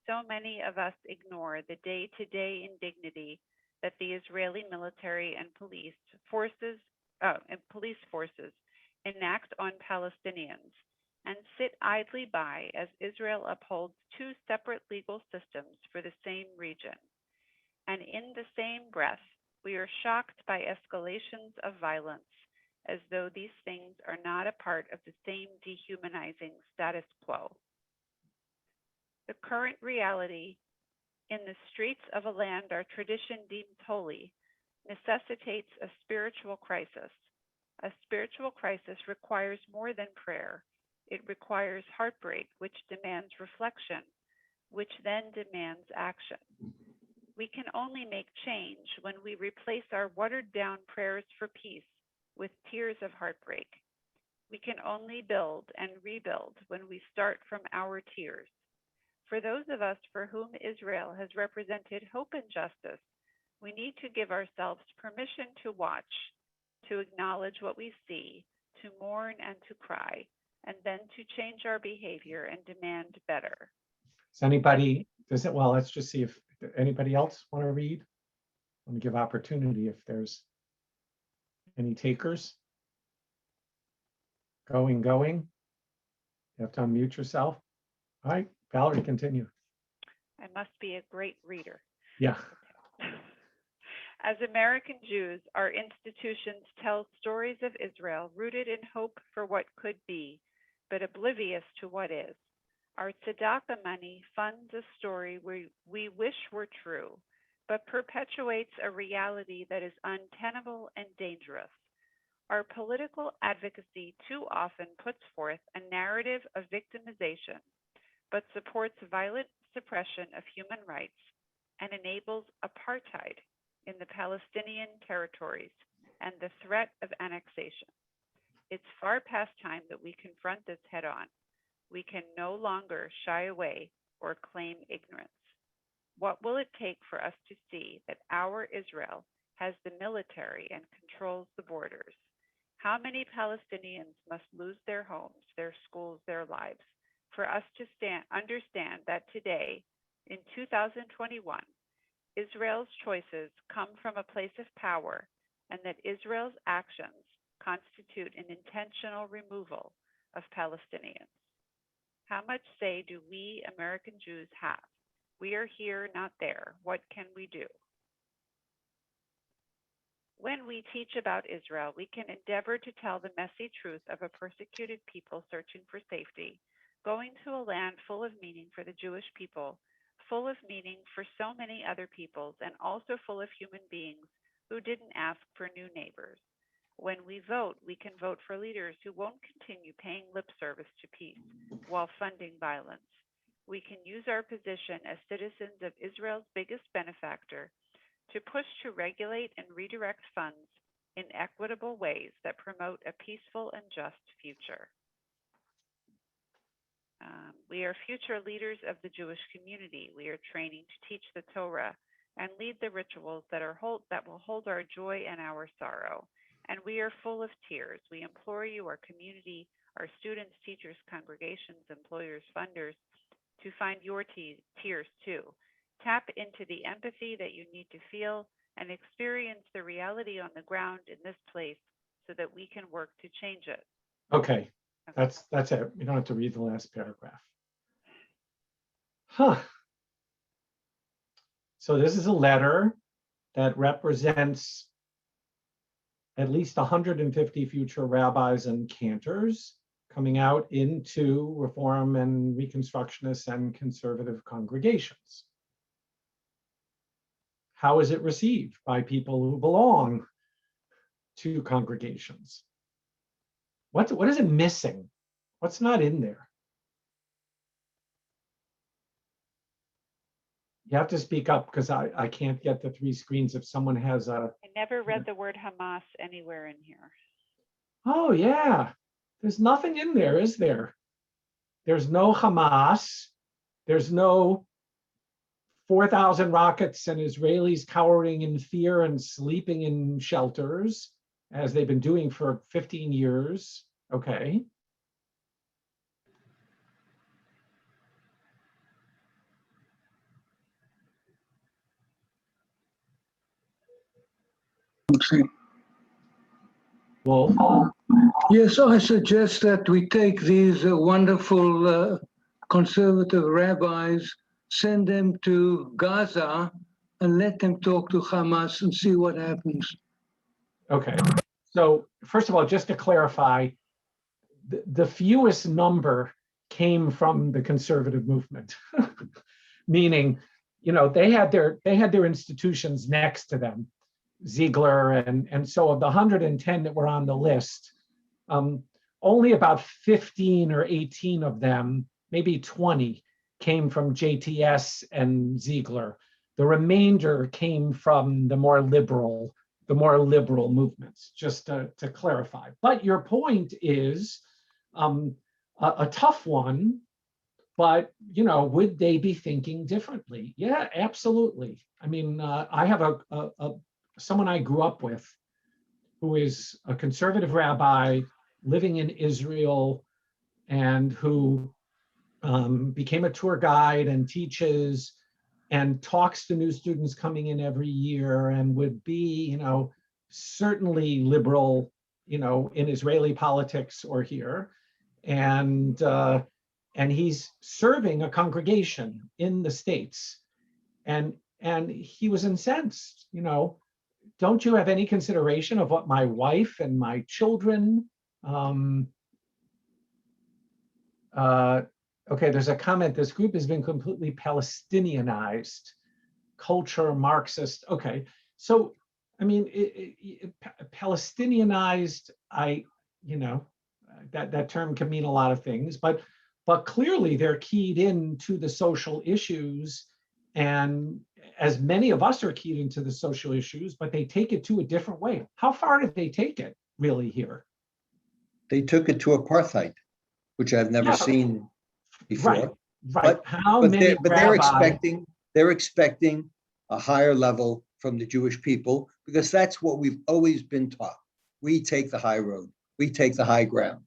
So many of us ignore the day-to-day indignity that the Israeli military and police forces enact on Palestinians and sit idly by as Israel upholds two separate legal systems for the same region. And in the same breath, we are shocked by escalations of violence as though these things are not a part of the same dehumanizing status quo. The current reality in the streets of a land our tradition deems holy necessitates a spiritual crisis. A spiritual crisis requires more than prayer. It requires heartbreak, which demands reflection, which then demands action. We can only make change when we replace our watered-down prayers for peace with tears of heartbreak. We can only build and rebuild when we start from our tears. For those of us for whom Israel has represented hope and justice, we need to give ourselves permission to watch, to acknowledge what we see, to mourn and to cry, and then to change our behavior and demand better. Well, let's just see if anybody else want to read. Let me give opportunity if there's any takers. Going. You have to unmute yourself. All right, Valerie, continue. I must be a great reader. Yeah. As American Jews, our institutions tell stories of Israel rooted in hope for what could be, but oblivious to what is. Our tzedakah money funds a story we wish were true, but perpetuates a reality that is untenable and dangerous. Our political advocacy too often puts forth a narrative of victimization, but supports violent suppression of human rights and enables apartheid in the Palestinian territories and the threat of annexation. It's far past time that we confront this head on. We can no longer shy away or claim ignorance? What will it take for us to see that our Israel has the military and controls the borders? How many Palestinians must lose their homes, their schools, their lives for us to understand that today, in 2021, Israel's choices come from a place of power and that Israel's actions constitute an intentional removal of Palestinians? How much say do we American Jews have? We are here, not there. What can we do? When we teach about Israel, we can endeavor to tell the messy truth of a persecuted people searching for safety, going to a land full of meaning for the Jewish people, full of meaning for so many other peoples, and also full of human beings who didn't ask for new neighbors. When we vote, we can vote for leaders who won't continue paying lip service to peace while funding violence. We can use our position as citizens of Israel's biggest benefactor to push to regulate and redirect funds in equitable ways that promote a peaceful and just future. We are future leaders of the Jewish community. We are training to teach the Torah and lead the rituals that will hold our joy and our sorrow. And we are full of tears. We implore you, our community, our students, teachers, congregations, employers, funders, to find your tears too. Tap into the empathy that you need to feel and experience the reality on the ground in this place so that we can work to change it. Okay, that's it. We don't have to read the last paragraph. Huh. So this is a letter that represents at least 150 future rabbis and cantors coming out into Reform and Reconstructionist and conservative congregations. How is it received by people who belong to congregations? What is it missing? What's not in there? You have to speak up because I can't get the three screens if someone has a... I never read the word Hamas anywhere in here. Oh yeah, there's nothing in there, is there? There's no Hamas. There's no 4,000 rockets and Israelis cowering in fear and sleeping in shelters, as they've been doing for 15 years. Okay. Well, Yes, I suggest that we take these wonderful conservative rabbis, send them to Gaza, and let them talk to Hamas and see what happens. okay. So first of all, just to clarify, the fewest number came from the conservative movement, meaning, you know, they had their institutions next to them, Ziegler, and so of the 110 that were on the list, only about 15 or 18 of them, maybe 20, came from JTS and Ziegler. The remainder came from the more liberal movements, just to clarify. But your point is a tough one, but, you know, would they be thinking differently? Yeah, absolutely. I mean, I have someone I grew up with who is a conservative rabbi living in Israel and who became a tour guide and teaches and talks to new students coming in every year and would be, you know, certainly liberal, you know, in Israeli politics or here. And he's serving a congregation in the States. And he was incensed, you know, don't you have any consideration of what my wife and my children, okay, there's a comment, this group has been completely Palestinianized, culture, Marxist. Okay, so, I mean, Palestinianized, you know, that term can mean a lot of things, but clearly they're keyed into the social issues, and as many of us are keyed into the social issues, but they take it to a different way. How far did they take it really here? They took it to apartheid, which I've never seen before. Right. Right, how many But they're rabbis? expecting a higher level from the Jewish people because that's what we've always been taught. We take the high road. We take the high ground.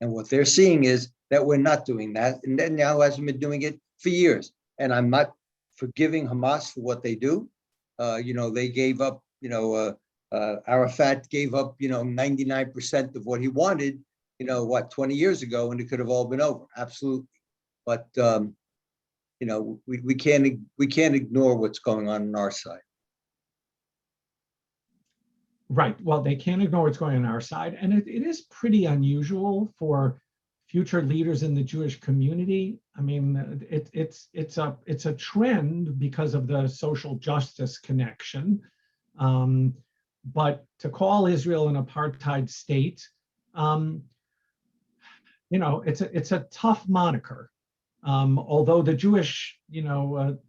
And what they're seeing is that we're not doing that. And Netanyahu hasn't been doing it for years. And I'm not forgiving Hamas for what they do. They gave up, Arafat gave up, 99% of what he wanted, 20 years ago, and it could have all been over. Absolutely. But, we can't ignore what's going on our side. Right, well, they can't ignore what's going on our side. And it is pretty unusual for future leaders in the Jewish community. I mean, it's a trend because of the social justice connection. But to call Israel an apartheid state, it's a tough moniker. Although the Jewish,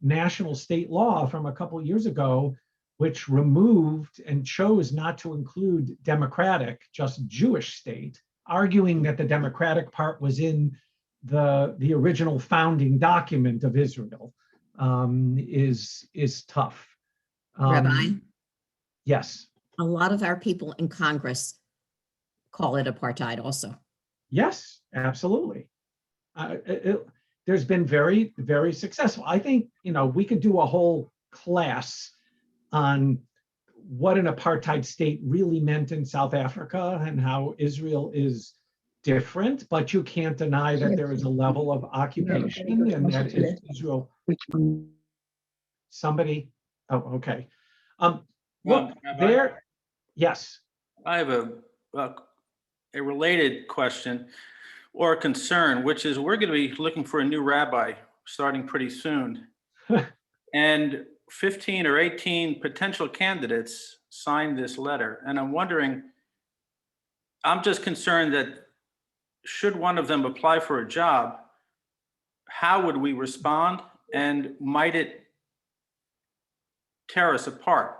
national state law from a couple of years ago, which removed and chose not to include democratic, just Jewish state, arguing that the democratic part was in the original founding document of Israel, is tough. Rabbi, Yes. a lot of our people in Congress call it apartheid also. Yes, absolutely. There's been very, very successful. I think, we could do a whole class on what an apartheid state really meant in South Africa and how Israel is different, but you can't deny that there is a level of occupation and that Israel. Somebody, oh, okay. Look, there, yes. I have a related question or a concern, which is we're going to be looking for a new rabbi starting pretty soon. And 15 or 18 potential candidates signed this letter. And I'm wondering, I'm just concerned that should one of them apply for a job, how would we respond? And might it tear us apart?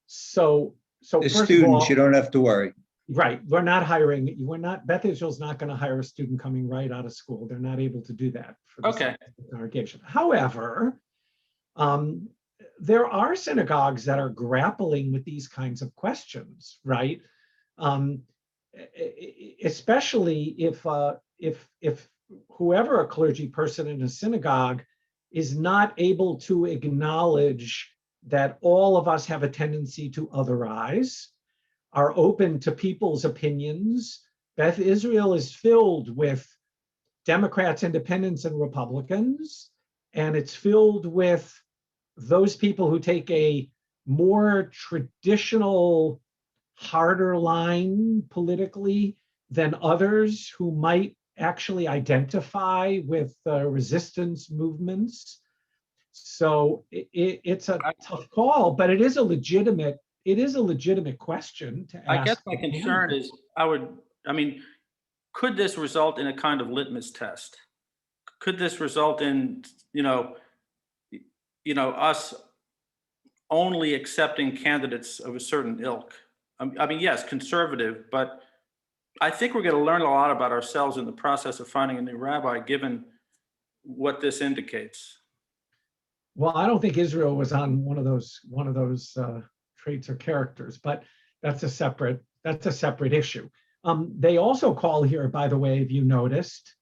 So The first of students, all, you don't have to worry. right, Beth Israel's not going to hire a student coming right out of school. They're not able to do that for the congregation. However, there are synagogues that are grappling with these kinds of questions, right? Especially if whoever a clergy person in a synagogue is not able to acknowledge that all of us have a tendency to otherize, are open to people's opinions. Beth Israel is filled with Democrats, Independents, and Republicans, and it's filled with those people who take a more traditional, harder line politically than others who might actually identify with resistance movements. So it's a tough call, but it is a legitimate question to ask. I guess my concern is could this result in a kind of litmus test? Could this result in, us only accepting candidates of a certain ilk? Yes, conservative, but I think we're going to learn a lot about ourselves in the process of finding a new rabbi, given what this indicates. Well, I don't think Israel was on one of those traits or characters, but that's a separate issue. They also call here, by the way, if you noticed,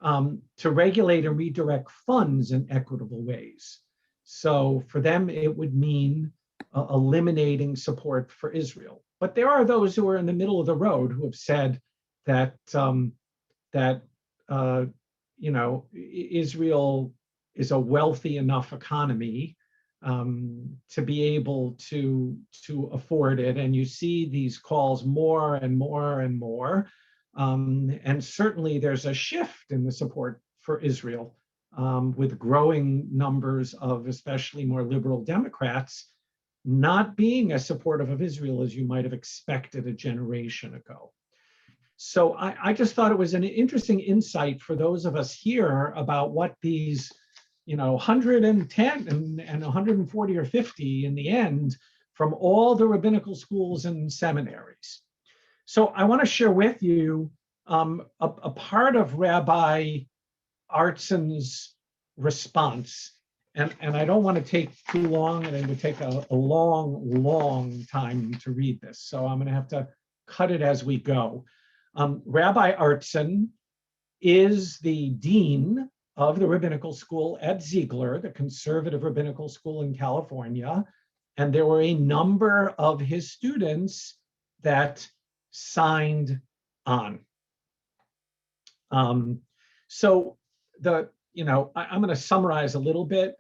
to regulate and redirect funds in equitable ways. So for them, it would mean eliminating support for Israel. But there are those who are in the middle of the road who have said that Israel is a wealthy enough economy to be able to afford it. And you see these calls more and more and more. And certainly there's a shift in the support for Israel with growing numbers of especially more liberal Democrats not being as supportive of Israel as you might have expected a generation ago. So I just thought it was an interesting insight for those of us here about what these 110 and 140 or 50 in the end from all the rabbinical schools and seminaries. So I want to share with you a part of Rabbi Artsen's response, and I don't want to take too long, and it would take a long time to read this, so I'm going to have to cut it as we go. Rabbi Artsen is the dean of the rabbinical school at Ziegler, the conservative rabbinical school in California, and there were a number of his students that signed on. So I'm going to summarize a little bit.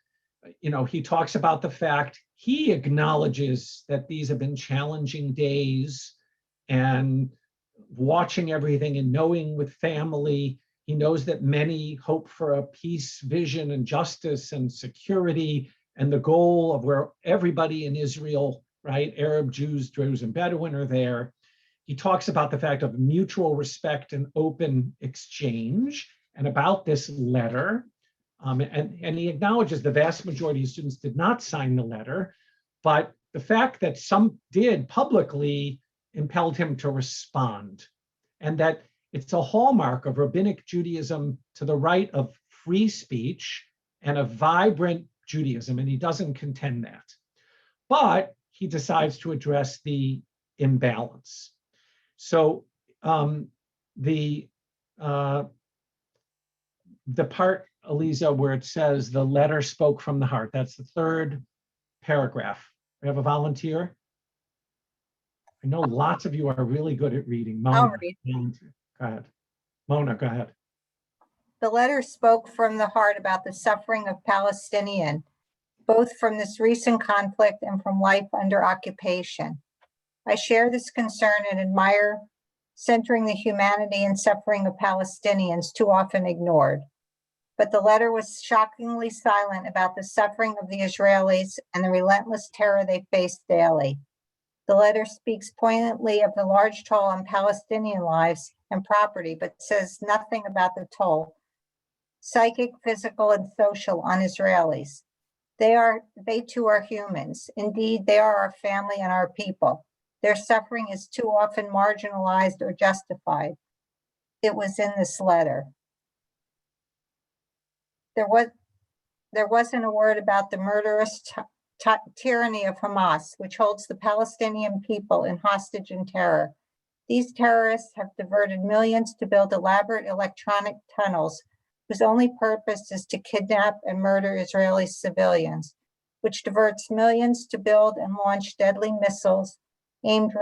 He talks about the fact he acknowledges that these have been challenging days, and watching everything and knowing with family, he knows that many hope for a peace, vision, and justice and security, and the goal of where everybody in Israel, right, Arab, Jews, Druze, and Bedouin are there. He talks about the fact of mutual respect and open exchange, and about this letter. And he acknowledges the vast majority of students did not sign the letter, but the fact that some did publicly impelled him to respond, and that it's a hallmark of rabbinic Judaism to the right of free speech and a vibrant Judaism, and he doesn't contend that. But he decides to address the imbalance. So the part, Eliza, where it says the letter spoke from the heart, that's the third paragraph. We have a volunteer. I know lots of you are really good at reading. Mona, I'll read. Go ahead. Mona, go ahead. The letter spoke from the heart about the suffering of Palestinians, both from this recent conflict and from life under occupation. I share this concern and admire centering the humanity and suffering of Palestinians, too often ignored. But the letter was shockingly silent about the suffering of the Israelis and the relentless terror they face daily. The letter speaks poignantly of the large toll on Palestinian lives and property, but says nothing about the toll, psychic, physical, and social, on Israelis. They too are humans. Indeed, they are our family and our people. Their suffering is too often marginalized or justified. It was in this letter. There wasn't a word about the murderous tyranny of Hamas, which holds the Palestinian people in hostage and terror. These terrorists have diverted millions to build elaborate electronic tunnels whose only purpose is to kidnap and murder Israeli civilians, which diverts millions to build and launch deadly missiles aimed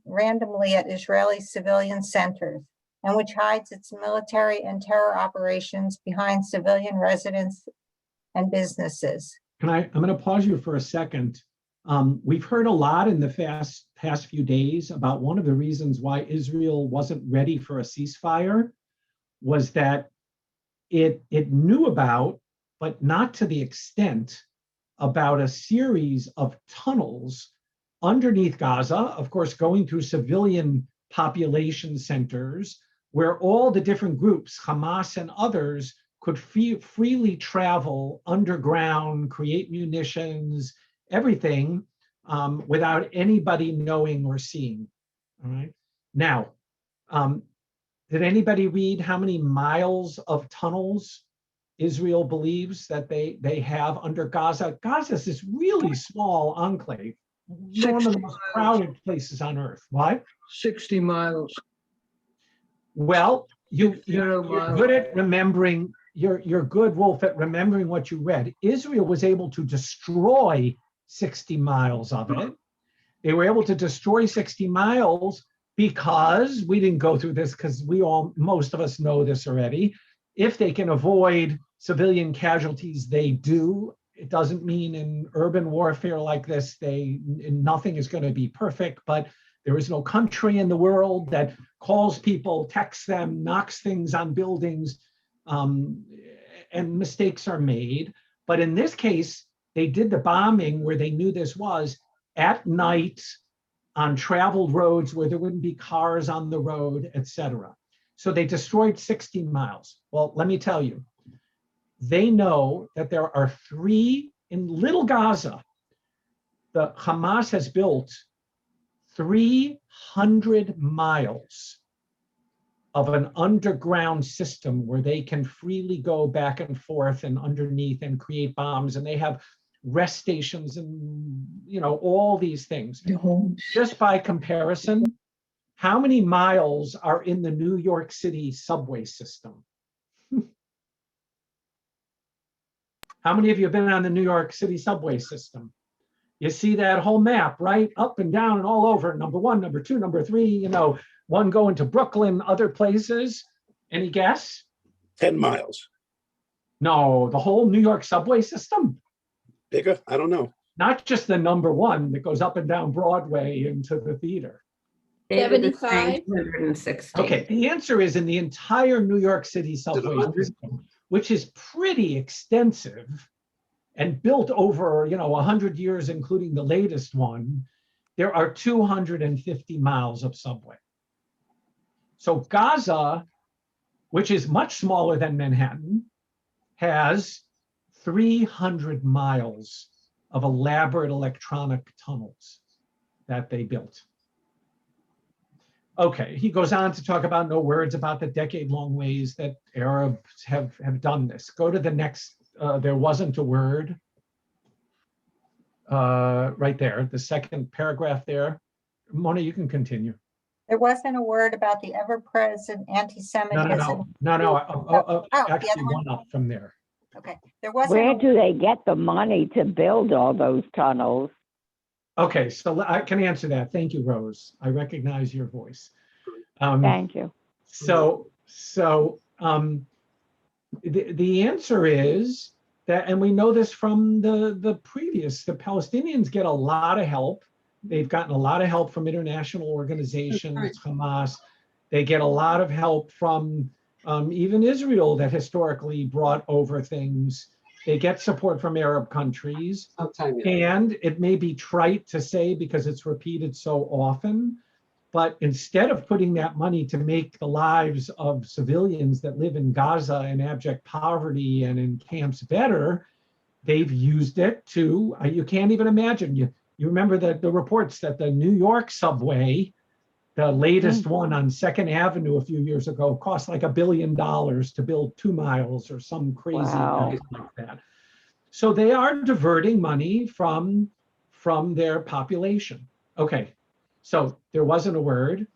randomly at Israeli civilian centers, and which hides its military and terror operations behind civilian residents and businesses. I'm going to pause you for a second. We've heard a lot in the past few days about one of the reasons why Israel wasn't ready for a ceasefire was that it knew about, but not to the extent, about a series of tunnels underneath Gaza, of course, going through civilian population centers where all the different groups, Hamas and others, could freely travel underground, create munitions, everything, without anybody knowing or seeing. All right. Now, did anybody read how many miles of tunnels Israel believes that they have under Gaza? Gaza is this really small enclave, one of the most crowded places on earth. What? 60 miles. Well, you're good at remembering. You're good, Wolf, at remembering what you read. Israel was able to destroy 60 miles of it. They were able to destroy 60 miles because, we didn't go through this because most of us know this already. If they can avoid civilian casualties, they do. It doesn't mean in urban warfare like this, nothing is going to be perfect, but there is no country in the world that calls people, texts them, knocks things on buildings, and mistakes are made. But in this case, they did the bombing where they knew this was at night on traveled roads where there wouldn't be cars on the road, etc. So they destroyed 60 miles. Well, let me tell you, they know that there are 3 in Little Gaza. The Hamas has built 300 miles of an underground system where they can freely go back and forth and underneath and create bombs, and they have rest stations and, you know, all these things. Just by comparison, how many miles are in the New York City subway system? How many of you have been on the New York City subway system? You see that whole map, right? Up and down and all over. Number 1, number 2, number 3, you know, one going to Brooklyn, other places. Any guess? 10 miles. No, the whole New York subway system. Bigger? I don't know. Not just the number 1 that goes up and down Broadway into the theater. 75? 160. Okay, the answer is in the entire New York City subway system, which is pretty extensive and built over, you know, 100 years, including the latest one, there are 250 miles of subway. So Gaza, which is much smaller than Manhattan, has 300 miles of elaborate electronic tunnels that they built. Okay, he goes on to talk about no words about the decade-long ways that Arabs have done this. Go to the next, there wasn't a word. Right there, the second paragraph there. Mona, you can continue. There wasn't a word about the ever-present anti-Semitism. No. the Actually, other one? one up from there. Okay, there wasn't. Where do they get the money to build all those tunnels? Okay, so I can answer that. Thank you, Rose. I recognize your voice. Thank you. The answer is that, and we know this from the Palestinians get a lot of help. They've gotten a lot of help from international organizations, Hamas. They get a lot of help from even Israel that historically brought over things. They get support from Arab countries. And it may be trite to say because it's repeated so often, but instead of putting that money to make the lives of civilians that live in Gaza in abject poverty and in camps better, they've used it to, you can't even imagine. You remember the reports that the New York subway, the latest one on 2nd Avenue a few years ago, cost like $1 billion to build 2 miles or some crazy amount like that. So they are diverting money from their population. Okay, so there wasn't a word.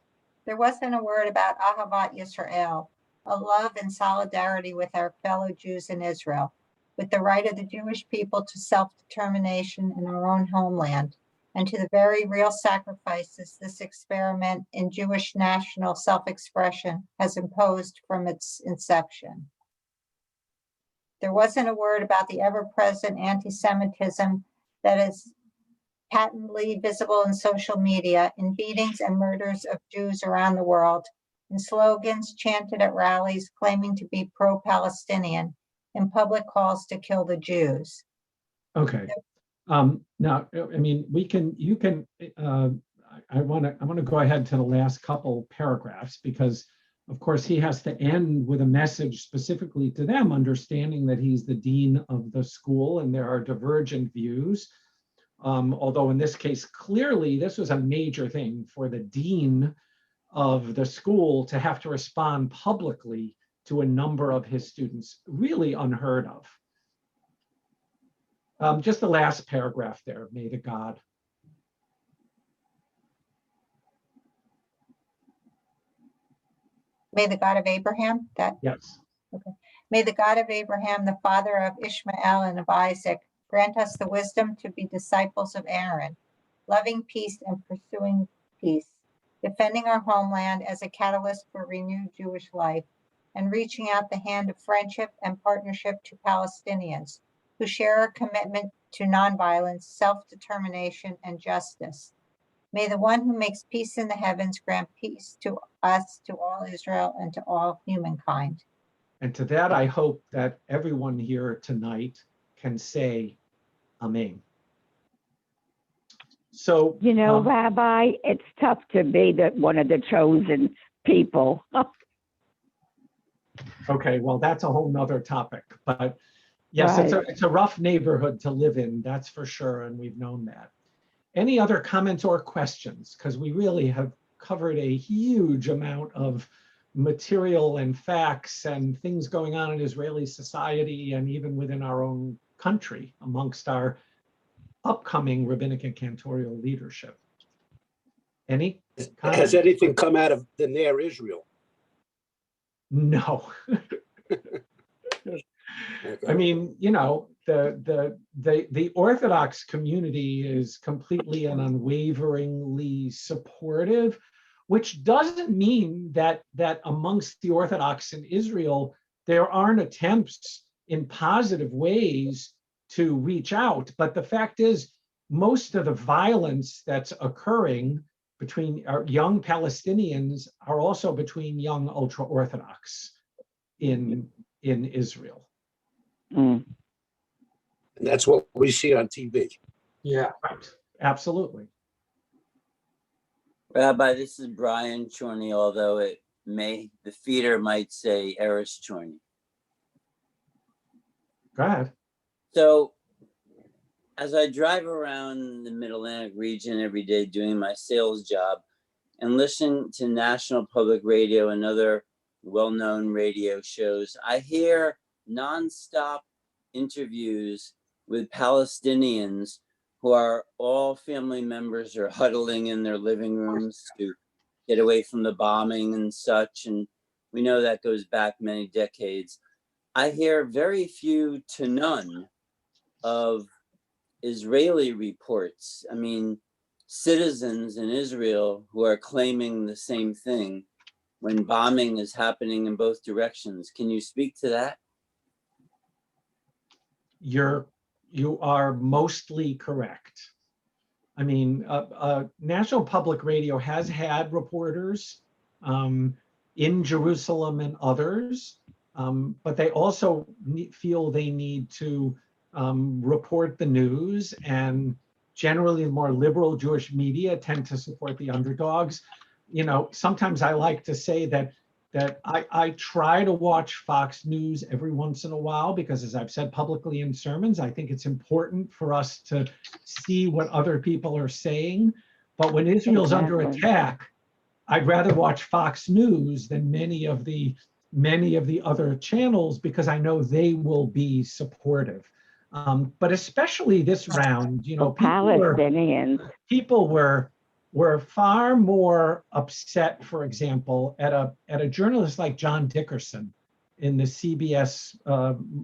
There wasn't a word about Ahavat Yisrael, a love and solidarity with our fellow Jews in Israel, with the right of the Jewish people to self-determination in our own homeland, and to the very real sacrifices this experiment in Jewish national self-expression has imposed from its inception. There wasn't a word about the ever-present anti-Semitism that is patently visible in social media, in beatings and murders of Jews around the world, in slogans chanted at rallies claiming to be pro-Palestinian, in public calls to kill the Jews. Okay. Now, I mean, I want to go ahead to the last couple paragraphs because, of course, he has to end with a message specifically to them, understanding that he's the dean of the school and there are divergent views. Although in this case, clearly, this was a major thing for the dean of the school to have to respond publicly to a number of his students, really unheard of. Just the last paragraph there, may the God. May the God of Abraham, that? Yes. Okay. May the God of Abraham, the father of Ishmael and of Isaac, grant us the wisdom to be disciples of Aaron, loving peace and pursuing peace, defending our homeland as a catalyst for renewed Jewish life, and reaching out the hand of friendship and partnership to Palestinians who share a commitment to nonviolence, self-determination, and justice. May the one who makes peace in the heavens grant peace to us, to all Israel, and to all humankind. And to that, I hope that everyone here tonight can say Amen. So, you know, Rabbi, it's tough to be one of the chosen people. Okay, well, that's a whole nother topic, but yes, Right. it's a rough neighborhood to live in, that's for sure, and we've known that. Any other comments or questions? Because we really have covered a huge amount of material and facts and things going on in Israeli society and even within our own country amongst our upcoming rabbinic and cantorial leadership. Any comment? Has anything come out of the near Israel? No. Okay. I mean, you know, the Orthodox community is completely and unwaveringly supportive, which doesn't mean that amongst the Orthodox in Israel, there aren't attempts in positive ways to reach out. But the fact is, most of the violence that's occurring between our young Palestinians are also between young ultra-Orthodox in Israel. And that's what we see on TV. Yeah, right. Absolutely. Rabbi, this is Brian Chorney, although the feeder might say Eris Chorney. Go ahead. So as I drive around the Mid-Atlantic region every day doing my sales job and listen to National Public Radio and other well-known radio shows, I hear nonstop interviews with Palestinians who are all family members are huddling in their living rooms to get away from the bombing and such. And we know that goes back many decades. I hear very few to none of Israeli reports. I mean, citizens in Israel who are claiming the same thing when bombing is happening in both directions. Can you speak to that? You are mostly correct. I mean, National Public Radio has had reporters in Jerusalem and others, but they also feel they need to report the news, and generally more liberal Jewish media tend to support the underdogs. You know, sometimes I like to say that I try to watch Fox News every once in a while because, as I've said publicly in sermons, I think it's important for us to see what other people are saying. But when Israel's under attack, I'd rather watch Fox News than many of the other channels because I know they will be supportive. But especially this round, you know, people were far more upset, for example, at a journalist like John Dickerson in the CBS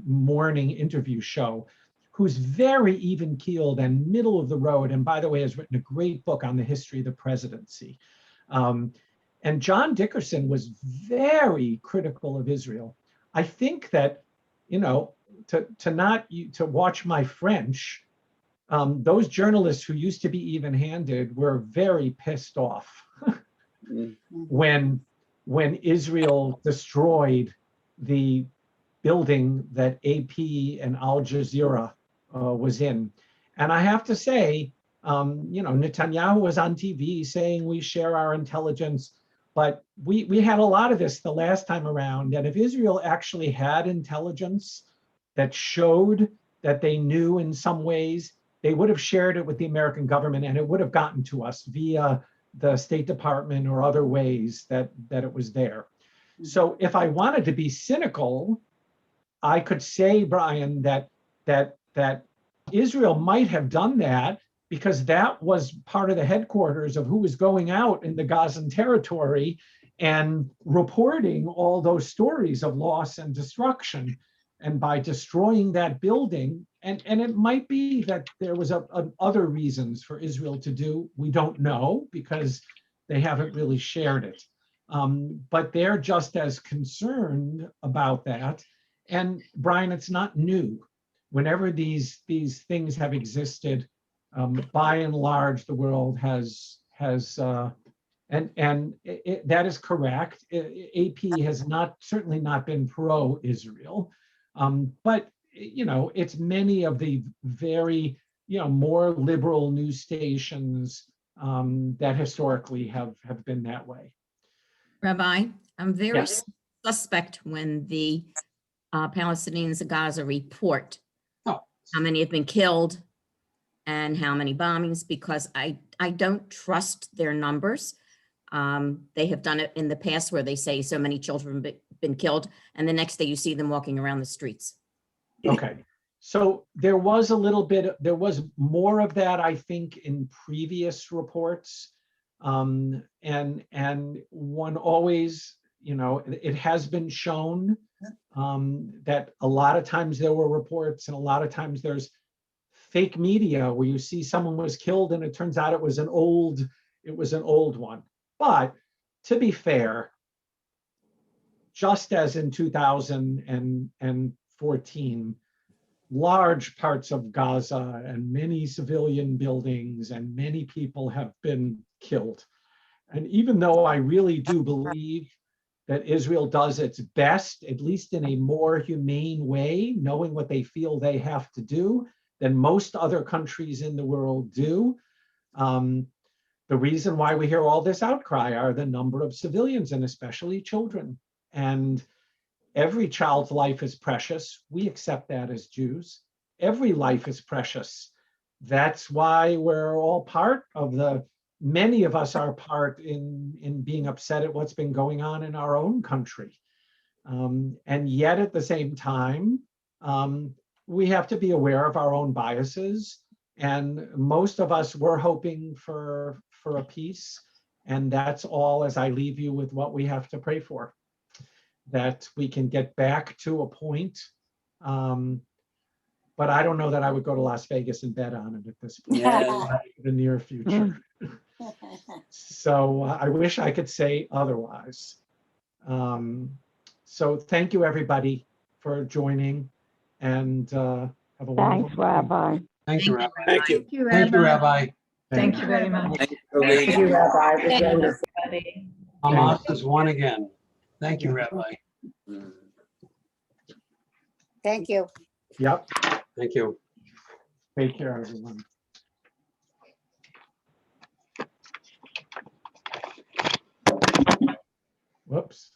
morning interview show, who's very even-keeled and middle of the road, and by the way, has written a great book on the history of the presidency. And John Dickerson was very critical of Israel. I think that, you know, to watch my French, those journalists who used to be even-handed were very pissed off when Israel destroyed the building that AP and Al Jazeera was in. And I have to say, you know, Netanyahu was on TV saying we share our intelligence, but we had a lot of this the last time around. And if Israel actually had intelligence that showed that they knew in some ways, they would have shared it with the American government and it would have gotten to us via the State Department or other ways that it was there. So if I wanted to be cynical, I could say, Brian, that Israel might have done that because that was part of the headquarters of who was going out in the Gazan territory and reporting all those stories of loss and destruction. And by destroying that building, and it might be that there was other reasons for Israel to do, we don't know because they haven't really shared it. But they're just as concerned about that. And Brian, it's not new. Whenever these things have existed, by and large, the world has that is correct. AP has certainly not been pro-Israel. But, you know, it's many of the very, you know, more liberal news stations that historically have been that way. Rabbi, I'm very Yes. suspect when the Palestinians of Gaza report how many have been killed and how many bombings, because I don't trust their numbers. They have done it in the past where they say so many children been killed, and the next day you see them walking around the streets. Okay, so there was a little bit, there was more of that, I think, in previous reports. And one always, you know, it has been shown that a lot of times there were reports, and a lot of times there's fake media where you see someone was killed and it turns out it was an old one. But to be fair, just as in 2014, large parts of Gaza and many civilian buildings and many people have been killed. And even though I really do believe that Israel does its best, at least in a more humane way, knowing what they feel they have to do, than most other countries in the world do, the reason why we hear all this outcry are the number of civilians, and especially children. And every child's life is precious. We accept that as Jews. Every life is precious. That's why we're all part of many of us are part in being upset at what's been going on in our own country. And yet at the same time, we have to be aware of our own biases. And most of us were hoping for a peace. And that's all, as I leave you with what we have to pray for, that we can get back to a point. But I don't know that I would go to Las Vegas and bet on it at this point, in the near future. So I wish I could say otherwise. So thank you, everybody, for joining, and have a wonderful Thanks, Rabbi. Thank you, Rabbi. Thank you. Thank you, Rabbi. Thank you very much. Thank you for Thank leading. you, Rabbi. It was Thank you, wonderful. everybody. Hamas has won again. Thank you, Rabbi. Mm. Thank you. Yep. Thank you. Take care, everyone. Whoops.